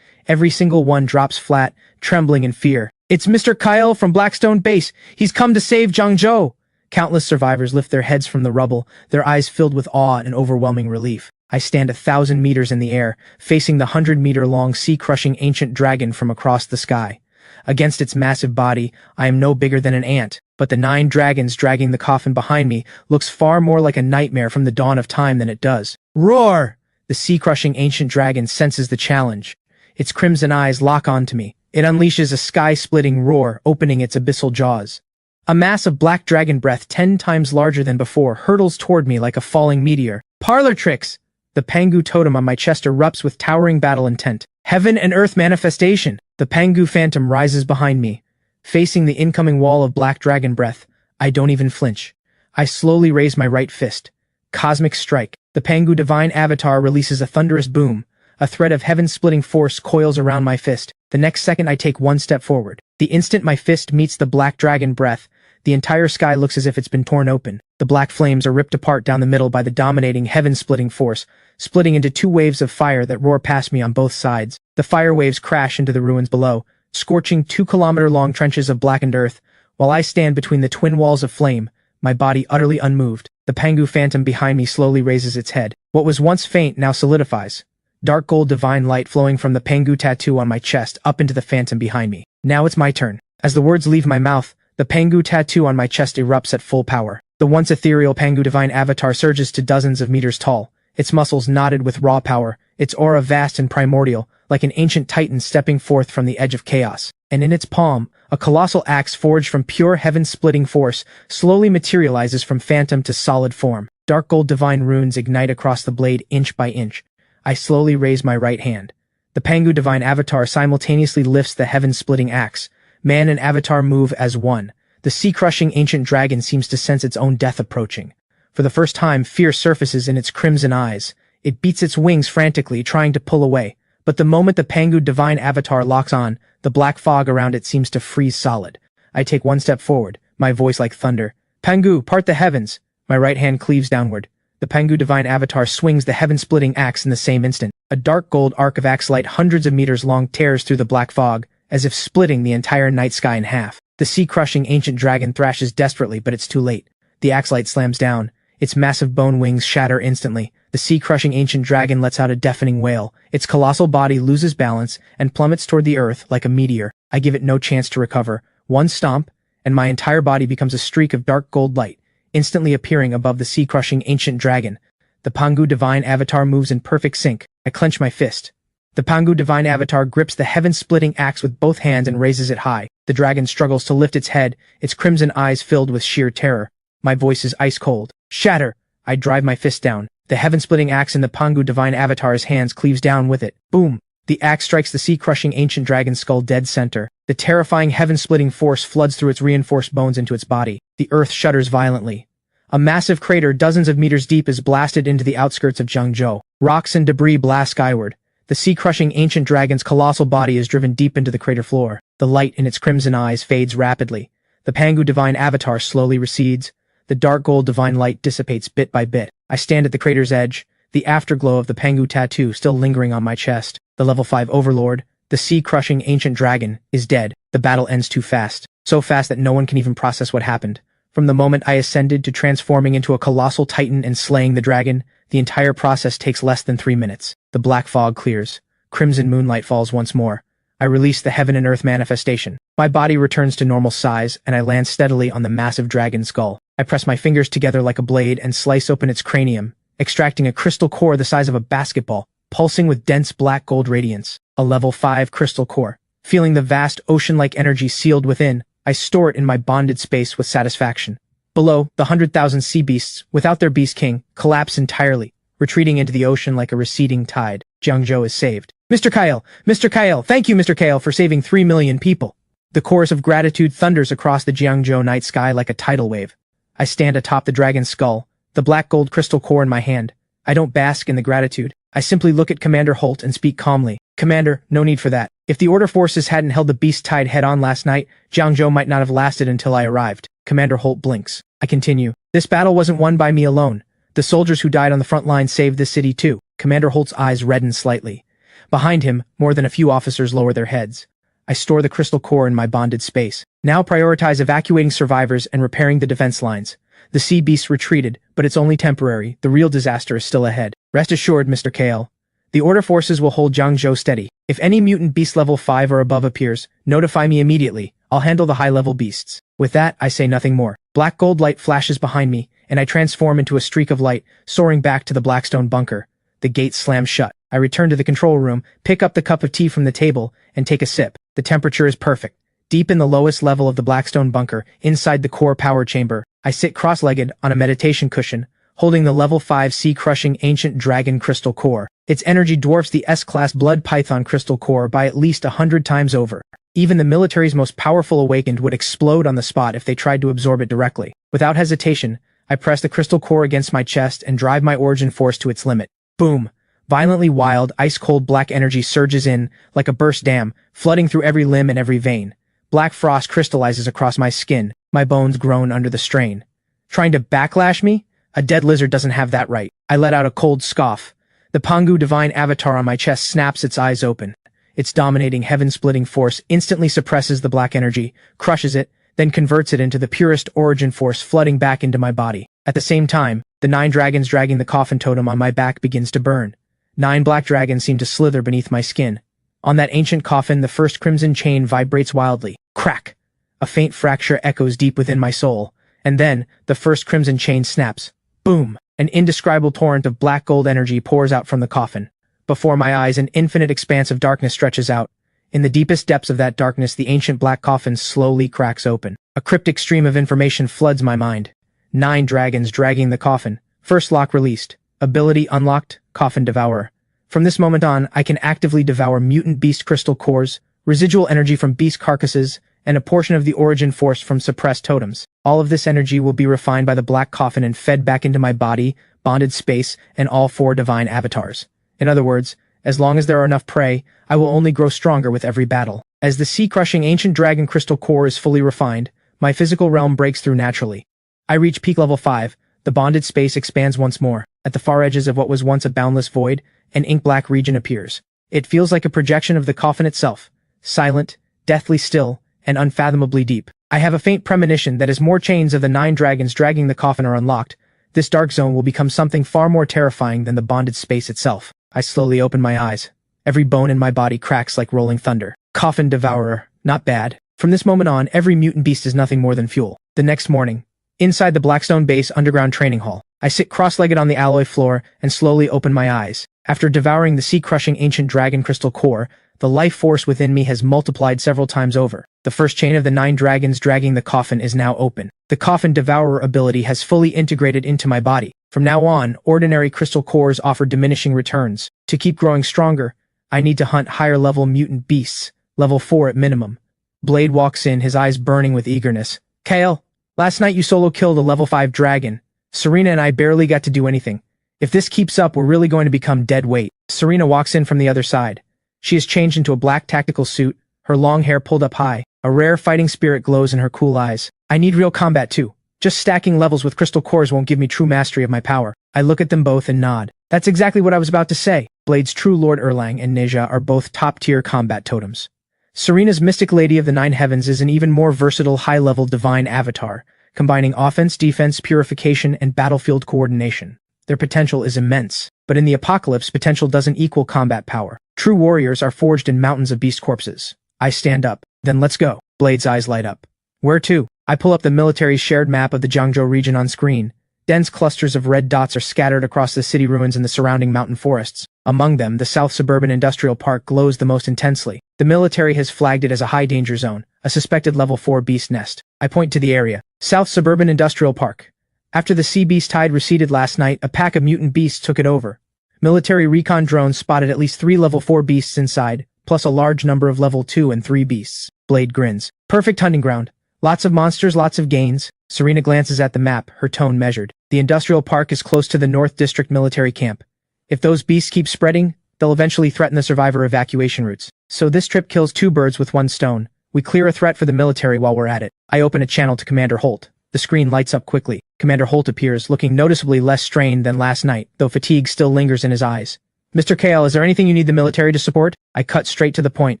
Every single one drops flat, trembling in fear. "It's Mr. Kyle from Blackstone Base! He's come to save Jiangzhou!" Countless survivors lift their heads from the rubble, their eyes filled with awe and overwhelming relief. I stand 1,000 meters in the air, facing the 100-meter-long sea-crushing ancient dragon from across the sky. Against its massive body, I am no bigger than an ant, but the 9 dragons dragging the coffin behind me looks far more like a nightmare from the dawn of time than it does. Roar! The sea-crushing ancient dragon senses the challenge. Its crimson eyes lock onto me. It unleashes a sky-splitting roar, opening its abyssal jaws. A mass of black dragon breath 10 times larger than before hurtles toward me like a falling meteor. Parlor tricks! The Pangu totem on my chest erupts with towering battle intent. Heaven and earth manifestation! The Pangu phantom rises behind me. Facing the incoming wall of black dragon breath, I don't even flinch. I slowly raise my right fist. Cosmic strike. The Pangu divine avatar releases a thunderous boom. A thread of heaven-splitting force coils around my fist. The next second I take 1 step forward. The instant my fist meets the black dragon breath, the entire sky looks as if it's been torn open. The black flames are ripped apart down the middle by the dominating heaven-splitting force, splitting into 2 waves of fire that roar past me on both sides. The fire waves crash into the ruins below, scorching 2-kilometer-long trenches of blackened earth, while I stand between the twin walls of flame, my body utterly unmoved. The Pangu phantom behind me slowly raises its head. What was once faint now solidifies. dark gold divine light flowing from the Pangu tattoo on my chest up into the phantom behind me. Now it's my turn. As the words leave my mouth, the Pangu tattoo on my chest erupts at full power. The once ethereal Pangu divine avatar surges to dozens of meters tall, its muscles knotted with raw power, its aura vast and primordial, like an ancient titan stepping forth from the edge of chaos. And in its palm, a colossal axe forged from pure heaven-splitting force slowly materializes from phantom to solid form. Dark gold divine runes ignite across the blade inch by inch. I slowly raise my right hand. The Pangu divine avatar simultaneously lifts the heaven-splitting axe. Man and avatar move as one. The sea-crushing ancient dragon seems to sense its own death approaching. For the first time, fear surfaces in its crimson eyes. It beats its wings frantically, trying to pull away. But the moment the Pangu divine avatar locks on, the black fog around it seems to freeze solid. I take one step forward, my voice like thunder. Pangu, part the heavens! My right hand cleaves downward. The Pangu divine avatar swings the heaven-splitting axe in the same instant. A dark gold arc of axe light hundreds of meters long tears through the black fog, as if splitting the entire night sky in half. The sea-crushing ancient dragon thrashes desperately, but it's too late. The axe light slams down. Its massive bone wings shatter instantly. The sea-crushing ancient dragon lets out a deafening wail. Its colossal body loses balance and plummets toward the earth like a meteor. I give it no chance to recover. One stomp, and my entire body becomes a streak of dark gold light, instantly appearing above the sea-crushing ancient dragon. The Pangu divine avatar moves in perfect sync. I clench my fist. The Pangu divine avatar grips the heaven-splitting axe with both hands and raises it high. The dragon struggles to lift its head, its crimson eyes filled with sheer terror. My voice is ice cold. Shatter! I drive my fist down. The heaven-splitting axe in the Pangu divine avatar's hands cleaves down with it. Boom! The axe strikes the sea-crushing ancient dragon's skull dead center. The terrifying heaven-splitting force floods through its reinforced bones into its body. The earth shudders violently. A massive crater dozens of meters deep is blasted into the outskirts of Jiangzhou. Rocks and debris blast skyward. The sea-crushing ancient dragon's colossal body is driven deep into the crater floor. The light in its crimson eyes fades rapidly. The Pangu divine avatar slowly recedes. The dark gold divine light dissipates bit by bit. I stand at the crater's edge, the afterglow of the Pangu tattoo still lingering on my chest. The level 5 overlord, the sea-crushing ancient dragon, is dead. The battle ends too fast. So fast that no one can even process what happened. From the moment I ascended to transforming into a colossal titan and slaying the dragon, the entire process takes less than 3 minutes. The black fog clears. Crimson moonlight falls once more. I release the heaven and earth manifestation. My body returns to normal size, and I land steadily on the massive dragon skull. I press my fingers together like a blade and slice open its cranium, extracting a crystal core the size of a basketball, pulsing with dense black gold radiance. A level 5 crystal core. Feeling the vast ocean-like energy sealed within, I store it in my bonded space with satisfaction. Below, the 100,000 sea beasts, without their beast king, collapse entirely, retreating into the ocean like a receding tide. Jiangzhou is saved. Mr. Kyle, thank you Mr. Kyle for saving 3 million people. The chorus of gratitude thunders across the Jiangzhou night sky like a tidal wave. I stand atop the dragon's skull, the black gold crystal core in my hand. I don't bask in the gratitude. I simply look at Commander Holt and speak calmly. Commander, no need for that. If the Order forces hadn't held the beast tide head-on last night, Jiangzhou might not have lasted until I arrived. Commander Holt blinks. I continue. This battle wasn't won by me alone. The soldiers who died on the front line saved this city too. Commander Holt's eyes redden slightly. Behind him, more than a few officers lower their heads. I store the crystal core in my bonded space. Now prioritize evacuating survivors and repairing the defense lines. The sea beasts retreated, but it's only temporary. The real disaster is still ahead. Rest assured, Mr. Kale. The Order forces will hold Jiangzhou steady. If any mutant beast level 5 or above appears, notify me immediately. I'll handle the high-level beasts. With that, I say nothing more. Black gold light flashes behind me, and I transform into a streak of light, soaring back to the Blackstone bunker. The gate slams shut. I return to the control room, pick up the cup of tea from the table, and take a sip. The temperature is perfect. Deep in the lowest level of the Blackstone bunker, inside the core power chamber, I sit cross-legged on a meditation cushion, holding the level 5 sea-crushing ancient dragon crystal core. Its energy dwarfs the S-class blood python crystal core by at least 100 times over. Even the military's most powerful awakened would explode on the spot if they tried to absorb it directly. Without hesitation, I press the crystal core against my chest and drive my origin force to its limit. Boom! Violently wild, ice-cold black energy surges in, like a burst dam, flooding through every limb and every vein. Black frost crystallizes across my skin, my bones groan under the strain. Trying to backlash me? A dead lizard doesn't have that right. I let out a cold scoff. The Pangu divine avatar on my chest snaps its eyes open. Its dominating heaven-splitting force instantly suppresses the black energy, crushes it, then converts it into the purest origin force flooding back into my body. At the same time, the 9 dragons dragging the coffin totem on my back begins to burn. 9 black dragons seem to slither beneath my skin. On that ancient coffin, the first crimson chain vibrates wildly. Crack! A faint fracture echoes deep within my soul, and then, the first crimson chain snaps. Boom! An indescribable torrent of black gold energy pours out from the coffin. Before my eyes, an infinite expanse of darkness stretches out. In the deepest depths of that darkness, the ancient black coffin slowly cracks open. A cryptic stream of information floods my mind. 9 dragons dragging the coffin. First lock released. Ability unlocked. Coffin Devourer. From this moment on, I can actively devour mutant beast crystal cores, residual energy from beast carcasses, and a portion of the origin force from suppressed totems. All of this energy will be refined by the black coffin and fed back into my body, bonded space, and all 4 divine avatars. In other words, as long as there are enough prey, I will only grow stronger with every battle. As the sea-crushing ancient dragon crystal core is fully refined, my physical realm breaks through naturally. I reach peak level 5, the bonded space expands once more. At the far edges of what was once a boundless void, an ink-black region appears. It feels like a projection of the coffin itself, silent, deathly still, and unfathomably deep. I have a faint premonition that as more chains of the 9 dragons dragging the coffin are unlocked, this dark zone will become something far more terrifying than the bonded space itself. I slowly open my eyes. Every bone in my body cracks like rolling thunder. Coffin Devourer. Not bad. From this moment on, every mutant beast is nothing more than fuel. The next morning, inside the Blackstone Base underground training hall, I sit cross-legged on the alloy floor and slowly open my eyes. After devouring the sea-crushing ancient dragon crystal core, the life force within me has multiplied several times over. The first chain of the 9 dragons dragging the coffin is now open. The Coffin Devourer ability has fully integrated into my body. From now on, ordinary crystal cores offer diminishing returns. To keep growing stronger, I need to hunt higher-level mutant beasts, level 4 at minimum. Blade walks in, his eyes burning with eagerness. Kale, last night you solo killed a level 5 dragon. Serena and I barely got to do anything. If this keeps up, we're really going to become dead weight. Serena walks in from the other side. She is changed into a black tactical suit, her long hair pulled up high. A rare fighting spirit glows in her cool eyes. I need real combat too. Just stacking levels with crystal cores won't give me true mastery of my power. I look at them both and nod. That's exactly what I was about to say. Blade's true Lord Erlang and Neja are both top-tier combat totems. Serena's Mystic Lady of the Nine Heavens is an even more versatile high-level divine avatar, combining offense, defense, purification, and battlefield coordination. Their potential is immense, but in the apocalypse, potential doesn't equal combat power. True warriors are forged in mountains of beast corpses. I stand up. Then let's go. Blade's eyes light up. Where to? I pull up the military's shared map of the Jiangzhou region on screen. Dense clusters of red dots are scattered across the city ruins and the surrounding mountain forests. Among them, the South Suburban Industrial Park glows the most intensely. The military has flagged it as a high-danger zone, a suspected level 4 beast nest. I point to the area. South Suburban Industrial Park. After the sea beast tide receded last night, a pack of mutant beasts took it over. Military recon drones spotted at least 3 level 4 beasts inside, plus a large number of level 2 and 3 beasts. Blade grins. Perfect hunting ground. Lots of monsters, lots of gains. Serena glances at the map, her tone measured. The industrial park is close to the North District military camp. If those beasts keep spreading, they'll eventually threaten the survivor evacuation routes. So this trip kills 2 birds with 1 stone. We clear a threat for the military while we're at it. I open a channel to Commander Holt. The screen lights up quickly. Commander Holt appears, looking noticeably less strained than last night, though fatigue still lingers in his eyes. Mr. Kale, is there anything you need the military to support? I cut straight to the point.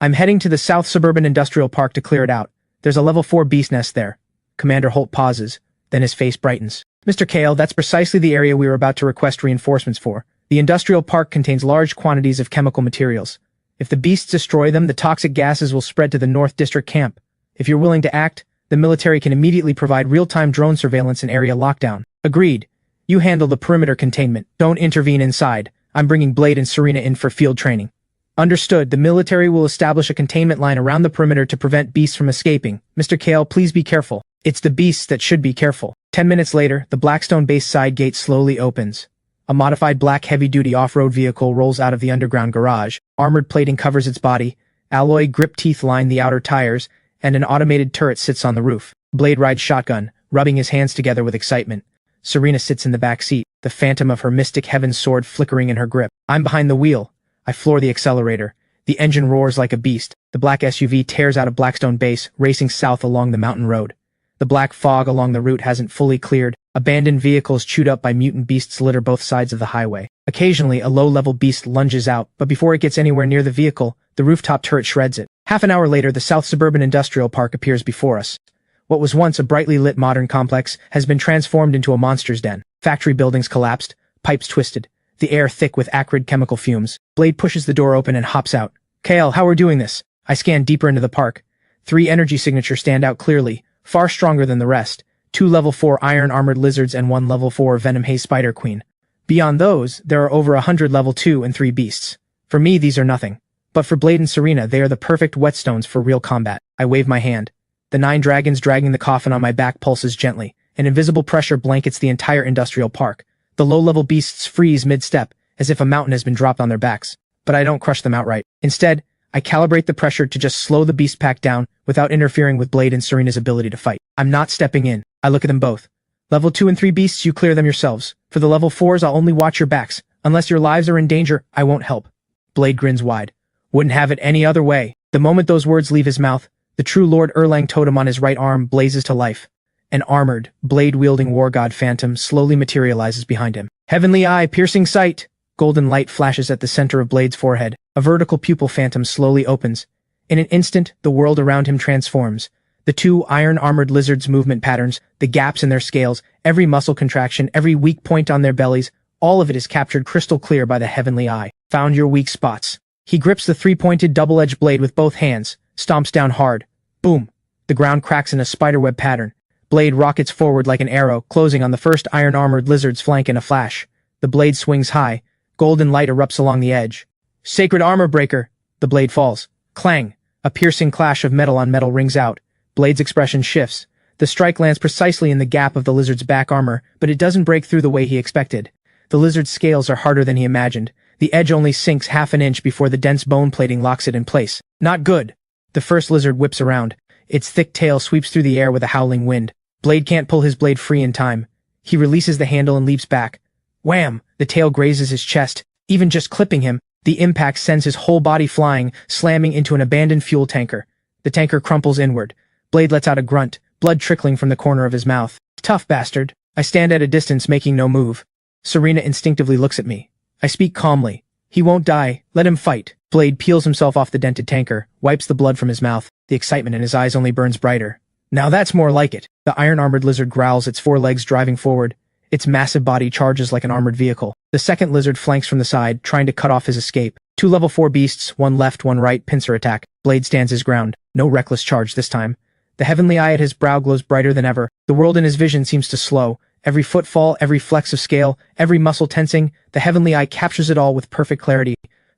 I'm heading to the South Suburban Industrial Park to clear it out. There's a level 4 beast nest there. Commander Holt pauses, then his face brightens. Mr. Kale, that's precisely the area we were about to request reinforcements for. The industrial park contains large quantities of chemical materials. If the beasts destroy them, the toxic gases will spread to the North District camp. If you're willing to act, the military can immediately provide real-time drone surveillance and area lockdown. Agreed. You handle the perimeter containment. Don't intervene inside. I'm bringing Blade and Serena in for field training. Understood. The military will establish a containment line around the perimeter to prevent beasts from escaping. Mr. Kale, please be careful. It's the beasts that should be careful. 10 minutes later, the Blackstone base side gate slowly opens. A modified black heavy-duty off-road vehicle rolls out of the underground garage. Armored plating covers its body, alloy grip teeth line the outer tires, and an automated turret sits on the roof. Blade rides shotgun, rubbing his hands together with excitement. Serena sits in the back seat, the phantom of her mystic heaven sword flickering in her grip. I'm behind the wheel. I floor the accelerator. The engine roars like a beast. The black SUV tears out of Blackstone Base, racing south along the mountain road. The black fog along the route hasn't fully cleared. Abandoned vehicles chewed up by mutant beasts litter both sides of the highway. Occasionally, a low-level beast lunges out, but before it gets anywhere near the vehicle, the rooftop turret shreds it. Half an hour later, the South Suburban Industrial Park appears before us. What was once a brightly lit modern complex has been transformed into a monster's den. Factory buildings collapsed, pipes twisted, the air thick with acrid chemical fumes. Blade pushes the door open and hops out. Kale, how we're doing this? I scan deeper into the park. 3 energy signatures stand out clearly, far stronger than the rest. 2 level 4 iron-armored lizards and 1 level 4 venom haze spider queen. Beyond those, there are over 100 level 2 and 3 beasts. For me, these are nothing. But for Blade and Serena, they are the perfect whetstones for real combat. I wave my hand. The 9 dragons dragging the coffin on my back pulses gently. An invisible pressure blankets the entire industrial park. The low-level beasts freeze mid-step, as if a mountain has been dropped on their backs. But I don't crush them outright. Instead, I calibrate the pressure to just slow the beast pack down without interfering with Blade and Serena's ability to fight. I'm not stepping in. I look at them both. Level 2 and 3 beasts, you clear them yourselves. For the level 4s, I'll only watch your backs. Unless your lives are in danger, I won't help. Blade grins wide. Wouldn't have it any other way. The moment those words leave his mouth, the true Lord Erlang totem on his right arm blazes to life. An armored, blade-wielding war god phantom slowly materializes behind him. Heavenly eye, piercing sight! Golden light flashes at the center of Blade's forehead. A vertical pupil phantom slowly opens. In an instant, the world around him transforms. The 2 iron-armored lizards' movement patterns, the gaps in their scales, every muscle contraction, every weak point on their bellies, all of it is captured crystal clear by the heavenly eye. Found your weak spots. He grips the 3-pointed double-edged blade with both hands, stomps down hard. Boom! The ground cracks in a spiderweb pattern. Blade rockets forward like an arrow, closing on the first iron-armored lizard's flank in a flash. The blade swings high. Golden light erupts along the edge. Sacred armor breaker! The blade falls. Clang! A piercing clash of metal on metal rings out. Blade's expression shifts. The strike lands precisely in the gap of the lizard's back armor, but it doesn't break through the way he expected. The lizard's scales are harder than he imagined. The edge only sinks half an inch before the dense bone plating locks it in place. Not good! The first lizard whips around. Its thick tail sweeps through the air with a howling wind. Blade can't pull his blade free in time. He releases the handle and leaps back. Wham! The tail grazes his chest. Even just clipping him, the impact sends his whole body flying, slamming into an abandoned fuel tanker. The tanker crumples inward. Blade lets out a grunt, blood trickling from the corner of his mouth. Tough bastard. I stand at a distance, making no move. Serena instinctively looks at me. I speak calmly. He won't die. Let him fight. Blade peels himself off the dented tanker, wipes the blood from his mouth. The excitement in his eyes only burns brighter. Now that's more like it. The iron-armored lizard growls, its 4 legs driving forward. Its massive body charges like an armored vehicle. The second lizard flanks from the side, trying to cut off his escape. 2 level 4 beasts, 1 left, 1 right, pincer attack. Blade stands his ground. No reckless charge this time. The heavenly eye at his brow glows brighter than ever. The world in his vision seems to slow. Every footfall, every flex of scale, every muscle tensing, the heavenly eye captures it all with perfect clarity.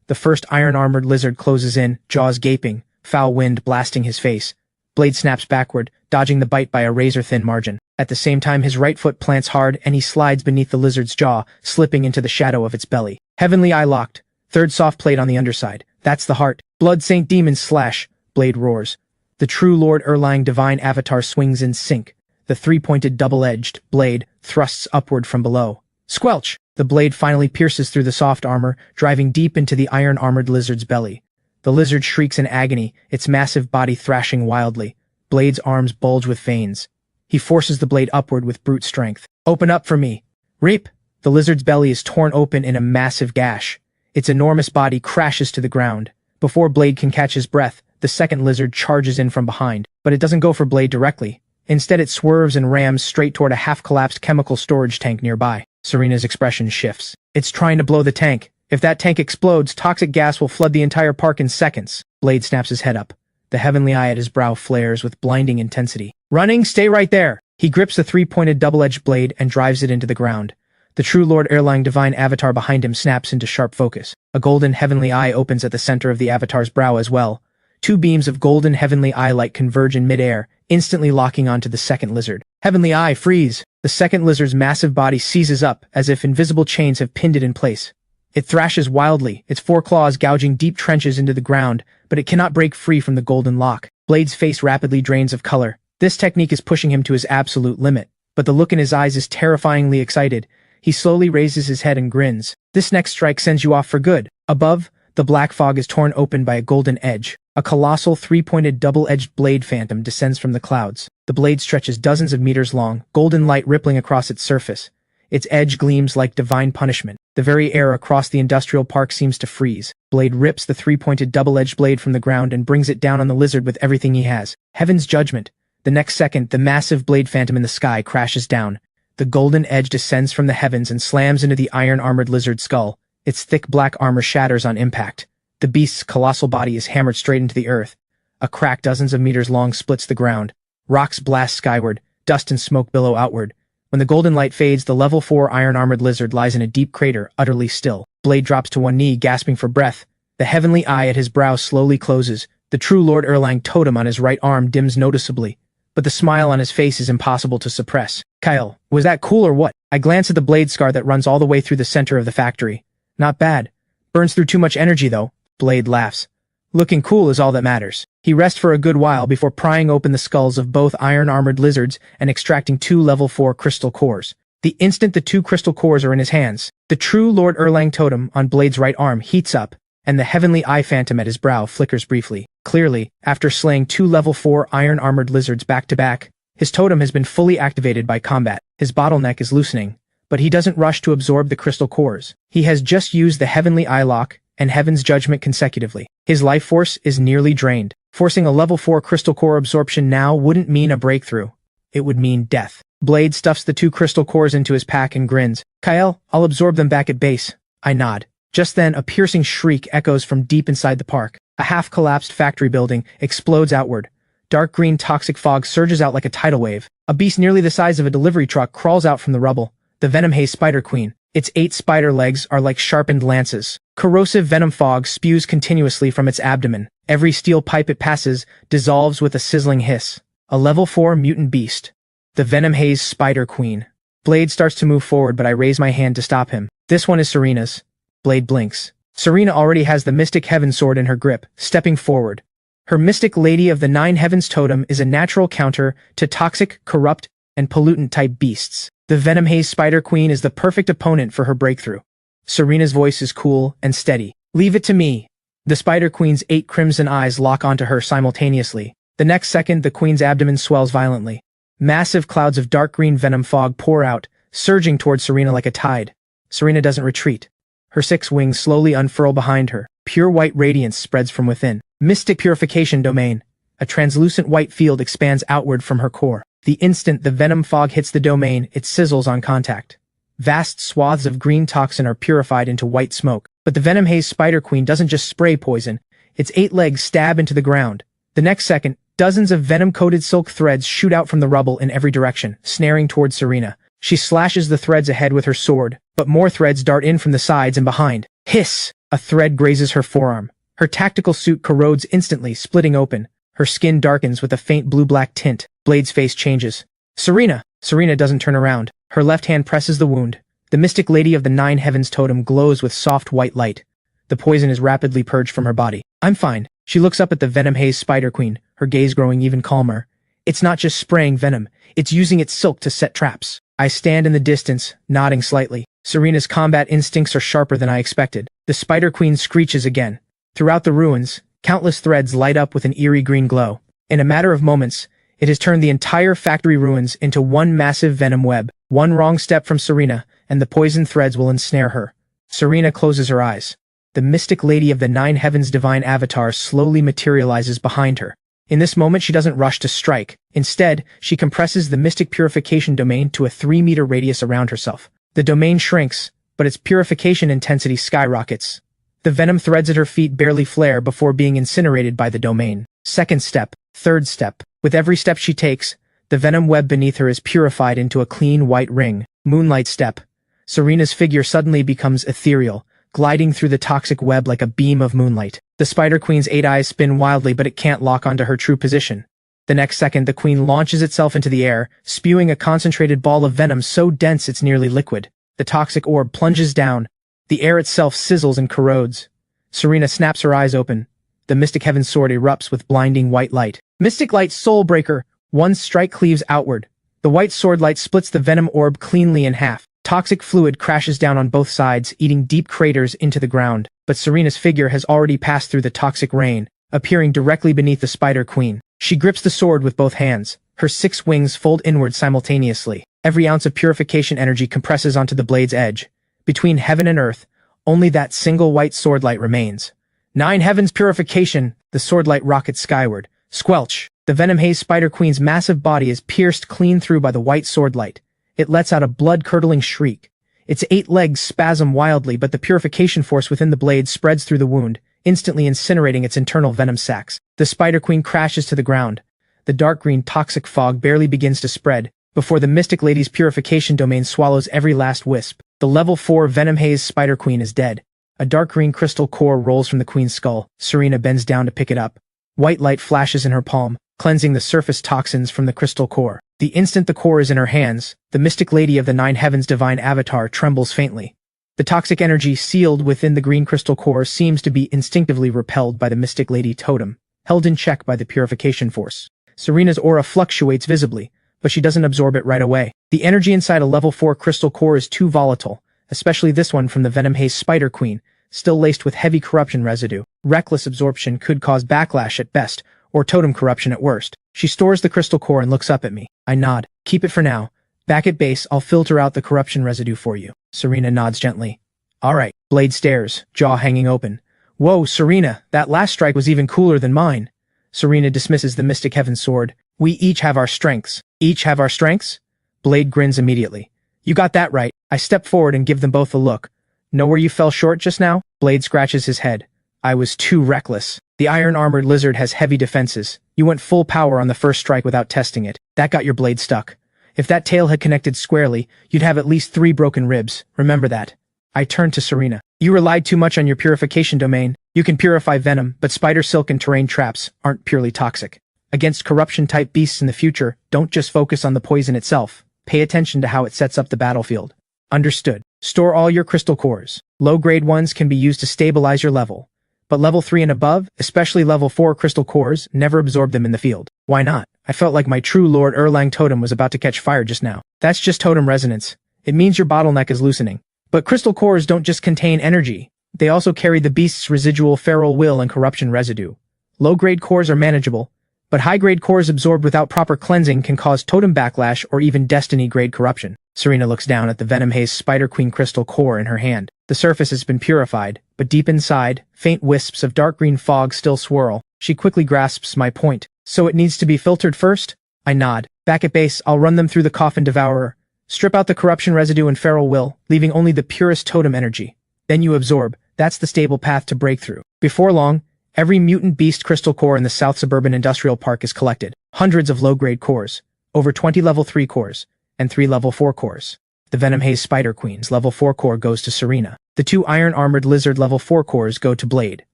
The first iron-armored lizard closes in, jaws gaping, foul wind blasting his face. Blade snaps backward, dodging the bite by a razor-thin margin. At the same time, his right foot plants hard and he slides beneath the lizard's jaw, slipping into the shadow of its belly. Heavenly eye locked. Third soft plate on the underside. That's the heart. Blood Saint Demon slash. Blade roars. The true Lord Erlang divine avatar swings in sync. The 3-pointed double-edged blade thrusts upward from below. Squelch! The blade finally pierces through the soft armor, driving deep into the iron-armored lizard's belly. The lizard shrieks in agony, its massive body thrashing wildly. Blade's arms bulge with veins. He forces the blade upward with brute strength. Open up for me. Reap! The lizard's belly is torn open in a massive gash. Its enormous body crashes to the ground. Before Blade can catch his breath, the second lizard charges in from behind, but it doesn't go for Blade directly. Instead, it swerves and rams straight toward a half-collapsed chemical storage tank nearby. Serena's expression shifts. It's trying to blow the tank. If that tank explodes, toxic gas will flood the entire park in seconds. Blade snaps his head up. The heavenly eye at his brow flares with blinding intensity. Running, stay right there! He grips the 3-pointed double-edged blade and drives it into the ground. The true Lord Erlang divine avatar behind him snaps into sharp focus. A golden heavenly eye opens at the center of the avatar's brow as well. 2 beams of golden heavenly eye light converge in midair, instantly locking onto the second lizard. Heavenly eye, freeze! The second lizard's massive body seizes up, as if invisible chains have pinned it in place. It thrashes wildly, its 4 claws gouging deep trenches into the ground, but it cannot break free from the golden lock. Blade's face rapidly drains of color. This technique is pushing him to his absolute limit, but the look in his eyes is terrifyingly excited. He slowly raises his head and grins. This next strike sends you off for good. Above, the black fog is torn open by a golden edge. A colossal 3-pointed double-edged blade phantom descends from the clouds. The blade stretches dozens of meters long, golden light rippling across its surface. Its edge gleams like divine punishment. The very air across the industrial park seems to freeze. Blade rips the 3-pointed double-edged blade from the ground and brings it down on the lizard with everything he has. Heaven's judgment. The next second, the massive blade phantom in the sky crashes down. The golden edge descends from the heavens and slams into the iron-armored lizard's skull. Its thick black armor shatters on impact. The beast's colossal body is hammered straight into the earth. A crack dozens of meters long splits the ground. Rocks blast skyward, dust and smoke billow outward. When the golden light fades, the level 4 iron-armored lizard lies in a deep crater, utterly still. Blade drops to one knee, gasping for breath. The heavenly eye at his brow slowly closes. The true Lord Erlang totem on his right arm dims noticeably, but the smile on his face is impossible to suppress. Kyle, was that cool or what? I glance at the blade scar that runs all the way through the center of the factory. Not bad. Burns through too much energy though. Blade laughs. Looking cool is all that matters. He rests for a good while before prying open the skulls of both iron-armored lizards and extracting 2 level 4 crystal cores. The instant the 2 crystal cores are in his hands, the true Lord Erlang totem on Blade's right arm heats up, and the heavenly eye phantom at his brow flickers briefly. Clearly, after slaying 2 level 4 iron-armored lizards back-to-back, his totem has been fully activated by combat. His bottleneck is loosening, but he doesn't rush to absorb the crystal cores. He has just used the heavenly eye lock and heaven's judgment consecutively. His life force is nearly drained. Forcing a level 4 crystal core absorption now wouldn't mean a breakthrough. It would mean death. Blade stuffs the 2 crystal cores into his pack and grins. Kyle, I'll absorb them back at base. I nod. Just then, a piercing shriek echoes from deep inside the park. A half-collapsed factory building explodes outward. Dark green toxic fog surges out like a tidal wave. A beast nearly the size of a delivery truck crawls out from the rubble. The Venom Haze Spider Queen. Its 8 spider legs are like sharpened lances. Corrosive venom fog spews continuously from its abdomen. Every steel pipe it passes dissolves with a sizzling hiss. A level 4 mutant beast. The Venom Haze Spider Queen. Blade starts to move forward, but I raise my hand to stop him. This one is Serena's. Blade blinks. Serena already has the Mystic Heaven sword in her grip, stepping forward. Her Mystic Lady of the Nine Heavens totem is a natural counter to toxic, corrupt, and pollutant-type beasts. The Venom Haze Spider Queen is the perfect opponent for her breakthrough. Serena's voice is cool and steady. Leave it to me. The Spider Queen's 8 crimson eyes lock onto her simultaneously. The next second, the Queen's abdomen swells violently. Massive clouds of dark green venom fog pour out, surging towards Serena like a tide. Serena doesn't retreat. Her 6 wings slowly unfurl behind her. Pure white radiance spreads from within. Mystic Purification Domain. A translucent white field expands outward from her core. The instant the venom fog hits the domain, it sizzles on contact. Vast swaths of green toxin are purified into white smoke. But the Venom Haze Spider Queen doesn't just spray poison. Its 8 legs stab into the ground. The next second, dozens of venom-coated silk threads shoot out from the rubble in every direction, snaring towards Serena. She slashes the threads ahead with her sword, but more threads dart in from the sides and behind. Hiss! A thread grazes her forearm. Her tactical suit corrodes instantly, splitting open. Her skin darkens with a faint blue-black tint. Blade's face changes. Serena! Serena doesn't turn around. Her left hand presses the wound. The Mystic Lady of the Nine Heavens totem glows with soft white light. The poison is rapidly purged from her body. I'm fine. She looks up at the Venom Haze Spider Queen, her gaze growing even calmer. It's not just spraying venom. It's using its silk to set traps. I stand in the distance, nodding slightly. Serena's combat instincts are sharper than I expected. The Spider Queen screeches again. Throughout the ruins, countless threads light up with an eerie green glow. In a matter of moments, it has turned the entire factory ruins into one massive venom web. One wrong step from Serena, and the poison threads will ensnare her. Serena closes her eyes. The Mystic Lady of the Nine Heavens divine avatar slowly materializes behind her. In this moment, she doesn't rush to strike. Instead, she compresses the Mystic Purification Domain to a 3-meter radius around herself. The domain shrinks, but its purification intensity skyrockets. The venom threads at her feet barely flare before being incinerated by the domain. Second step, third step. With every step she takes, the venom web beneath her is purified into a clean white ring. Moonlight step. Serena's figure suddenly becomes ethereal, gliding through the toxic web like a beam of moonlight. The Spider Queen's 8 eyes spin wildly, but it can't lock onto her true position. The next second, the Queen launches itself into the air, spewing a concentrated ball of venom so dense it's nearly liquid. The toxic orb plunges down. The air itself sizzles and corrodes. Serena snaps her eyes open. The Mystic Heaven sword erupts with blinding white light. Mystic Light Soul Breaker. One strike cleaves outward. The white sword light splits the venom orb cleanly in half. Toxic fluid crashes down on both sides, eating deep craters into the ground. But Serena's figure has already passed through the toxic rain, appearing directly beneath the Spider Queen. She grips the sword with both hands. Her 6 wings fold inward simultaneously. Every ounce of purification energy compresses onto the blade's edge. Between heaven and earth, only that single white sword light remains. 9 heavens purification! The sword light rockets skyward. Squelch! The Venom Haze Spider Queen's massive body is pierced clean through by the white sword light. It lets out a blood-curdling shriek. Its 8 legs spasm wildly, but the purification force within the blade spreads through the wound, instantly incinerating its internal venom sacs. The Spider Queen crashes to the ground. The dark green toxic fog barely begins to spread, before the Mystic Lady's purification domain swallows every last wisp. The level 4 Venom Haze Spider Queen is dead. A dark green crystal core rolls from the queen's skull. Serena bends down to pick it up. White light flashes in her palm, cleansing the surface toxins from the crystal core. The instant the core is in her hands, the Mystic Lady of the Nine Heavens divine avatar trembles faintly. The toxic energy sealed within the green crystal core seems to be instinctively repelled by the Mystic Lady totem, held in check by the purification force. Serena's aura fluctuates visibly, but she doesn't absorb it right away. The energy inside a level 4 crystal core is too volatile, especially this one from the Venom Haze Spider Queen, still laced with heavy corruption residue. Reckless absorption could cause backlash at best, or totem corruption at worst. She stores the crystal core and looks up at me. I nod. Keep it for now. Back at base, I'll filter out the corruption residue for you. Serena nods gently. All right. Blade stares, jaw hanging open. Whoa, Serena, that last strike was even cooler than mine. Serena dismisses the Mystic Heaven sword. We each have our strengths. Each have our strengths? Blade grins immediately. You got that right. I step forward and give them both a look. Know where you fell short just now? Blade scratches his head. I was too reckless. The iron-armored lizard has heavy defenses. You went full power on the first strike without testing it. That got your blade stuck. If that tail had connected squarely, you'd have at least 3 broken ribs. Remember that. I turned to Serena. You relied too much on your purification domain. You can purify venom, but spider silk and terrain traps aren't purely toxic. Against corruption-type beasts in the future, don't just focus on the poison itself. Pay attention to how it sets up the battlefield. Understood. Store all your crystal cores. Low-grade ones can be used to stabilize your level. But level 3 and above, especially level 4 crystal cores, never absorb them in the field. Why not? I felt like my true Lord Erlang totem was about to catch fire just now. That's just totem resonance. It means your bottleneck is loosening. But crystal cores don't just contain energy. They also carry the beast's residual feral will and corruption residue. Low-grade cores are manageable, but high-grade cores absorbed without proper cleansing can cause totem backlash or even destiny-grade corruption. Serena looks down at the Venom Haze Spider Queen crystal core in her hand. The surface has been purified, but deep inside, faint wisps of dark green fog still swirl. She quickly grasps my point. So it needs to be filtered first? I nod. Back at base, I'll run them through the coffin devourer. Strip out the corruption residue and feral will, leaving only the purest totem energy. Then you absorb. That's the stable path to breakthrough. Before long, every mutant beast crystal core in the South Suburban Industrial Park is collected. Hundreds of low-grade cores, over 20 level 3 cores, and 3 level 4 cores. The Venom Haze Spider Queen's level 4 core goes to Serena. The 2 iron-armored lizard level 4 cores go to Blade.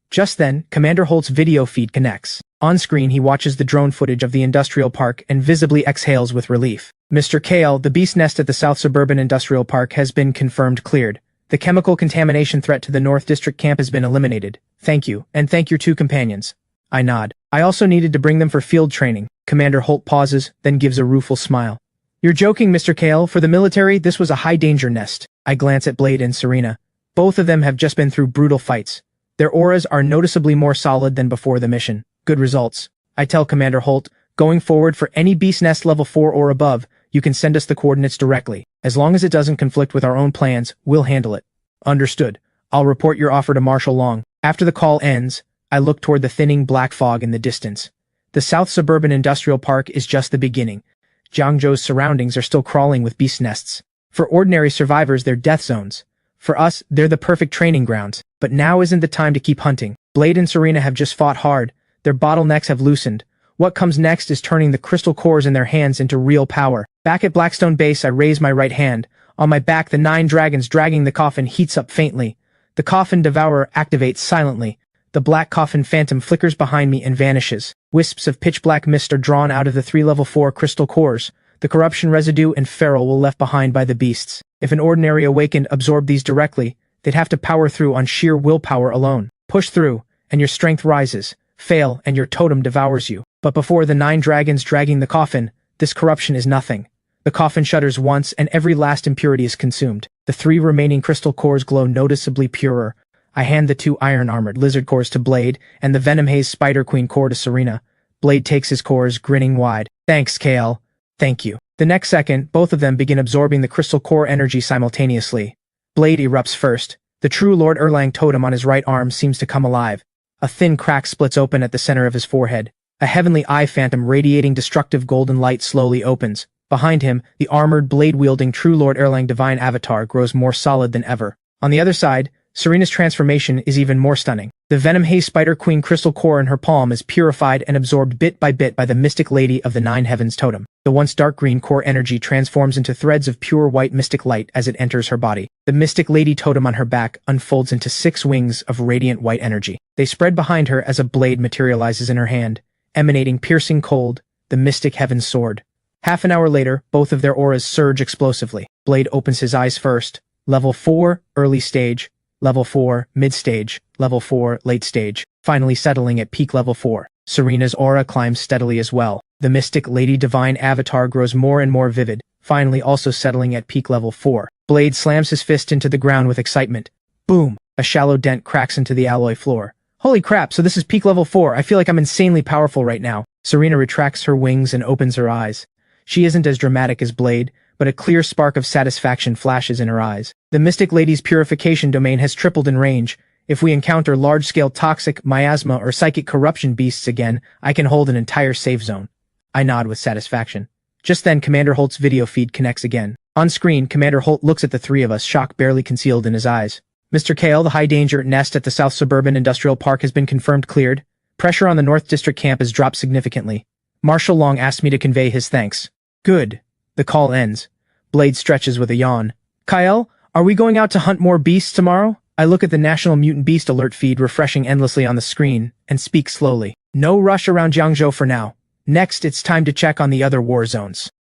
Just then, Commander Holt's video feed connects. On screen, he watches the drone footage of the industrial park and visibly exhales with relief. Mr. Kale, the beast nest at the South Suburban Industrial Park has been confirmed cleared. The chemical contamination threat to the North District camp has been eliminated. Thank you, and thank your 2 companions. I nod. I also needed to bring them for field training. Commander Holt pauses, then gives a rueful smile. You're joking, Mr. Kale. For the military, this was a high-danger nest. I glance at Blade and Serena. Both of them have just been through brutal fights. Their auras are noticeably more solid than before the mission. Good results. I tell Commander Holt, going forward for any beast nest level 4 or above, you can send us the coordinates directly. As long as it doesn't conflict with our own plans, we'll handle it. Understood. I'll report your offer to Marshal Long. After the call ends, I look toward the thinning black fog in the distance. The South Suburban Industrial Park is just the beginning. Jiangzhou's surroundings are still crawling with beast nests. For ordinary survivors, they're death zones. For us, they're the perfect training grounds. But now isn't the time to keep hunting. Blade and Serena have just fought hard. Their bottlenecks have loosened. What comes next is turning the crystal cores in their hands into real power. Back at Blackstone Base, I raise my right hand. On my back, the 9 dragons dragging the coffin heats up faintly. The coffin devourer activates silently. The black coffin phantom flickers behind me and vanishes. Wisps of pitch-black mist are drawn out of the 3 level 4 crystal cores. The corruption residue and feral will left behind by the beasts. If an ordinary awakened absorbed these directly, they'd have to power through on sheer willpower alone. Push through, and your strength rises. Fail, and your totem devours you. But before the 9 dragons dragging the coffin, this corruption is nothing. The coffin shudders once, and every last impurity is consumed. The 3 remaining crystal cores glow noticeably purer. I hand the 2 iron-armored lizard cores to Blade, and the Venom Haze Spider Queen core to Serena. Blade takes his cores, grinning wide. Thanks, KL. Thank you. The next second, both of them begin absorbing the crystal core energy simultaneously. Blade erupts first. The true Lord Erlang totem on his right arm seems to come alive. A thin crack splits open at the center of his forehead. A heavenly eye phantom radiating destructive golden light slowly opens. Behind him, the armored, blade-wielding True Lord Erlang Divine Avatar grows more solid than ever. On the other side, Serena's transformation is even more stunning. The Venom Haze Spider Queen crystal core in her palm is purified and absorbed bit by the Mystic Lady of the Nine Heavens totem. The once dark green core energy transforms into threads of pure white mystic light as it enters her body. The Mystic Lady totem on her back unfolds into 6 wings of radiant white energy. They spread behind her as a blade materializes in her hand, emanating piercing cold, the Mystic Heaven's sword. Half an hour later, both of their auras surge explosively. Blade opens his eyes first. Level 4, early stage. Level 4, mid-stage. Level 4, late stage. Finally settling at peak level 4. Serena's aura climbs steadily as well. The Mystic Lady Divine Avatar grows more and more vivid, finally also settling at peak level 4. Blade slams his fist into the ground with excitement. Boom! A shallow dent cracks into the alloy floor. Holy crap, so this is peak level 4. I feel like I'm insanely powerful right now. Serena retracts her wings and opens her eyes. She isn't as dramatic as Blade, but a clear spark of satisfaction flashes in her eyes. The Mystic Lady's purification domain has tripled in range. If we encounter large-scale toxic, miasma, or psychic corruption beasts again, I can hold an entire safe zone. I nod with satisfaction. Just then, Commander Holt's video feed connects again. On screen, Commander Holt looks at the three of us, shock barely concealed in his eyes. Mr. Kale, the high-danger nest at the South Suburban Industrial Park has been confirmed cleared. Pressure on the North District camp has dropped significantly. Marshal Long asked me to convey his thanks. Good. The call ends. Blade stretches with a yawn. Kyle, are we going out to hunt more beasts tomorrow? I look at the National Mutant Beast Alert feed refreshing endlessly on the screen, and speak slowly. No rush around Jiangzhou for now. Next, it's time to check on the other war zones.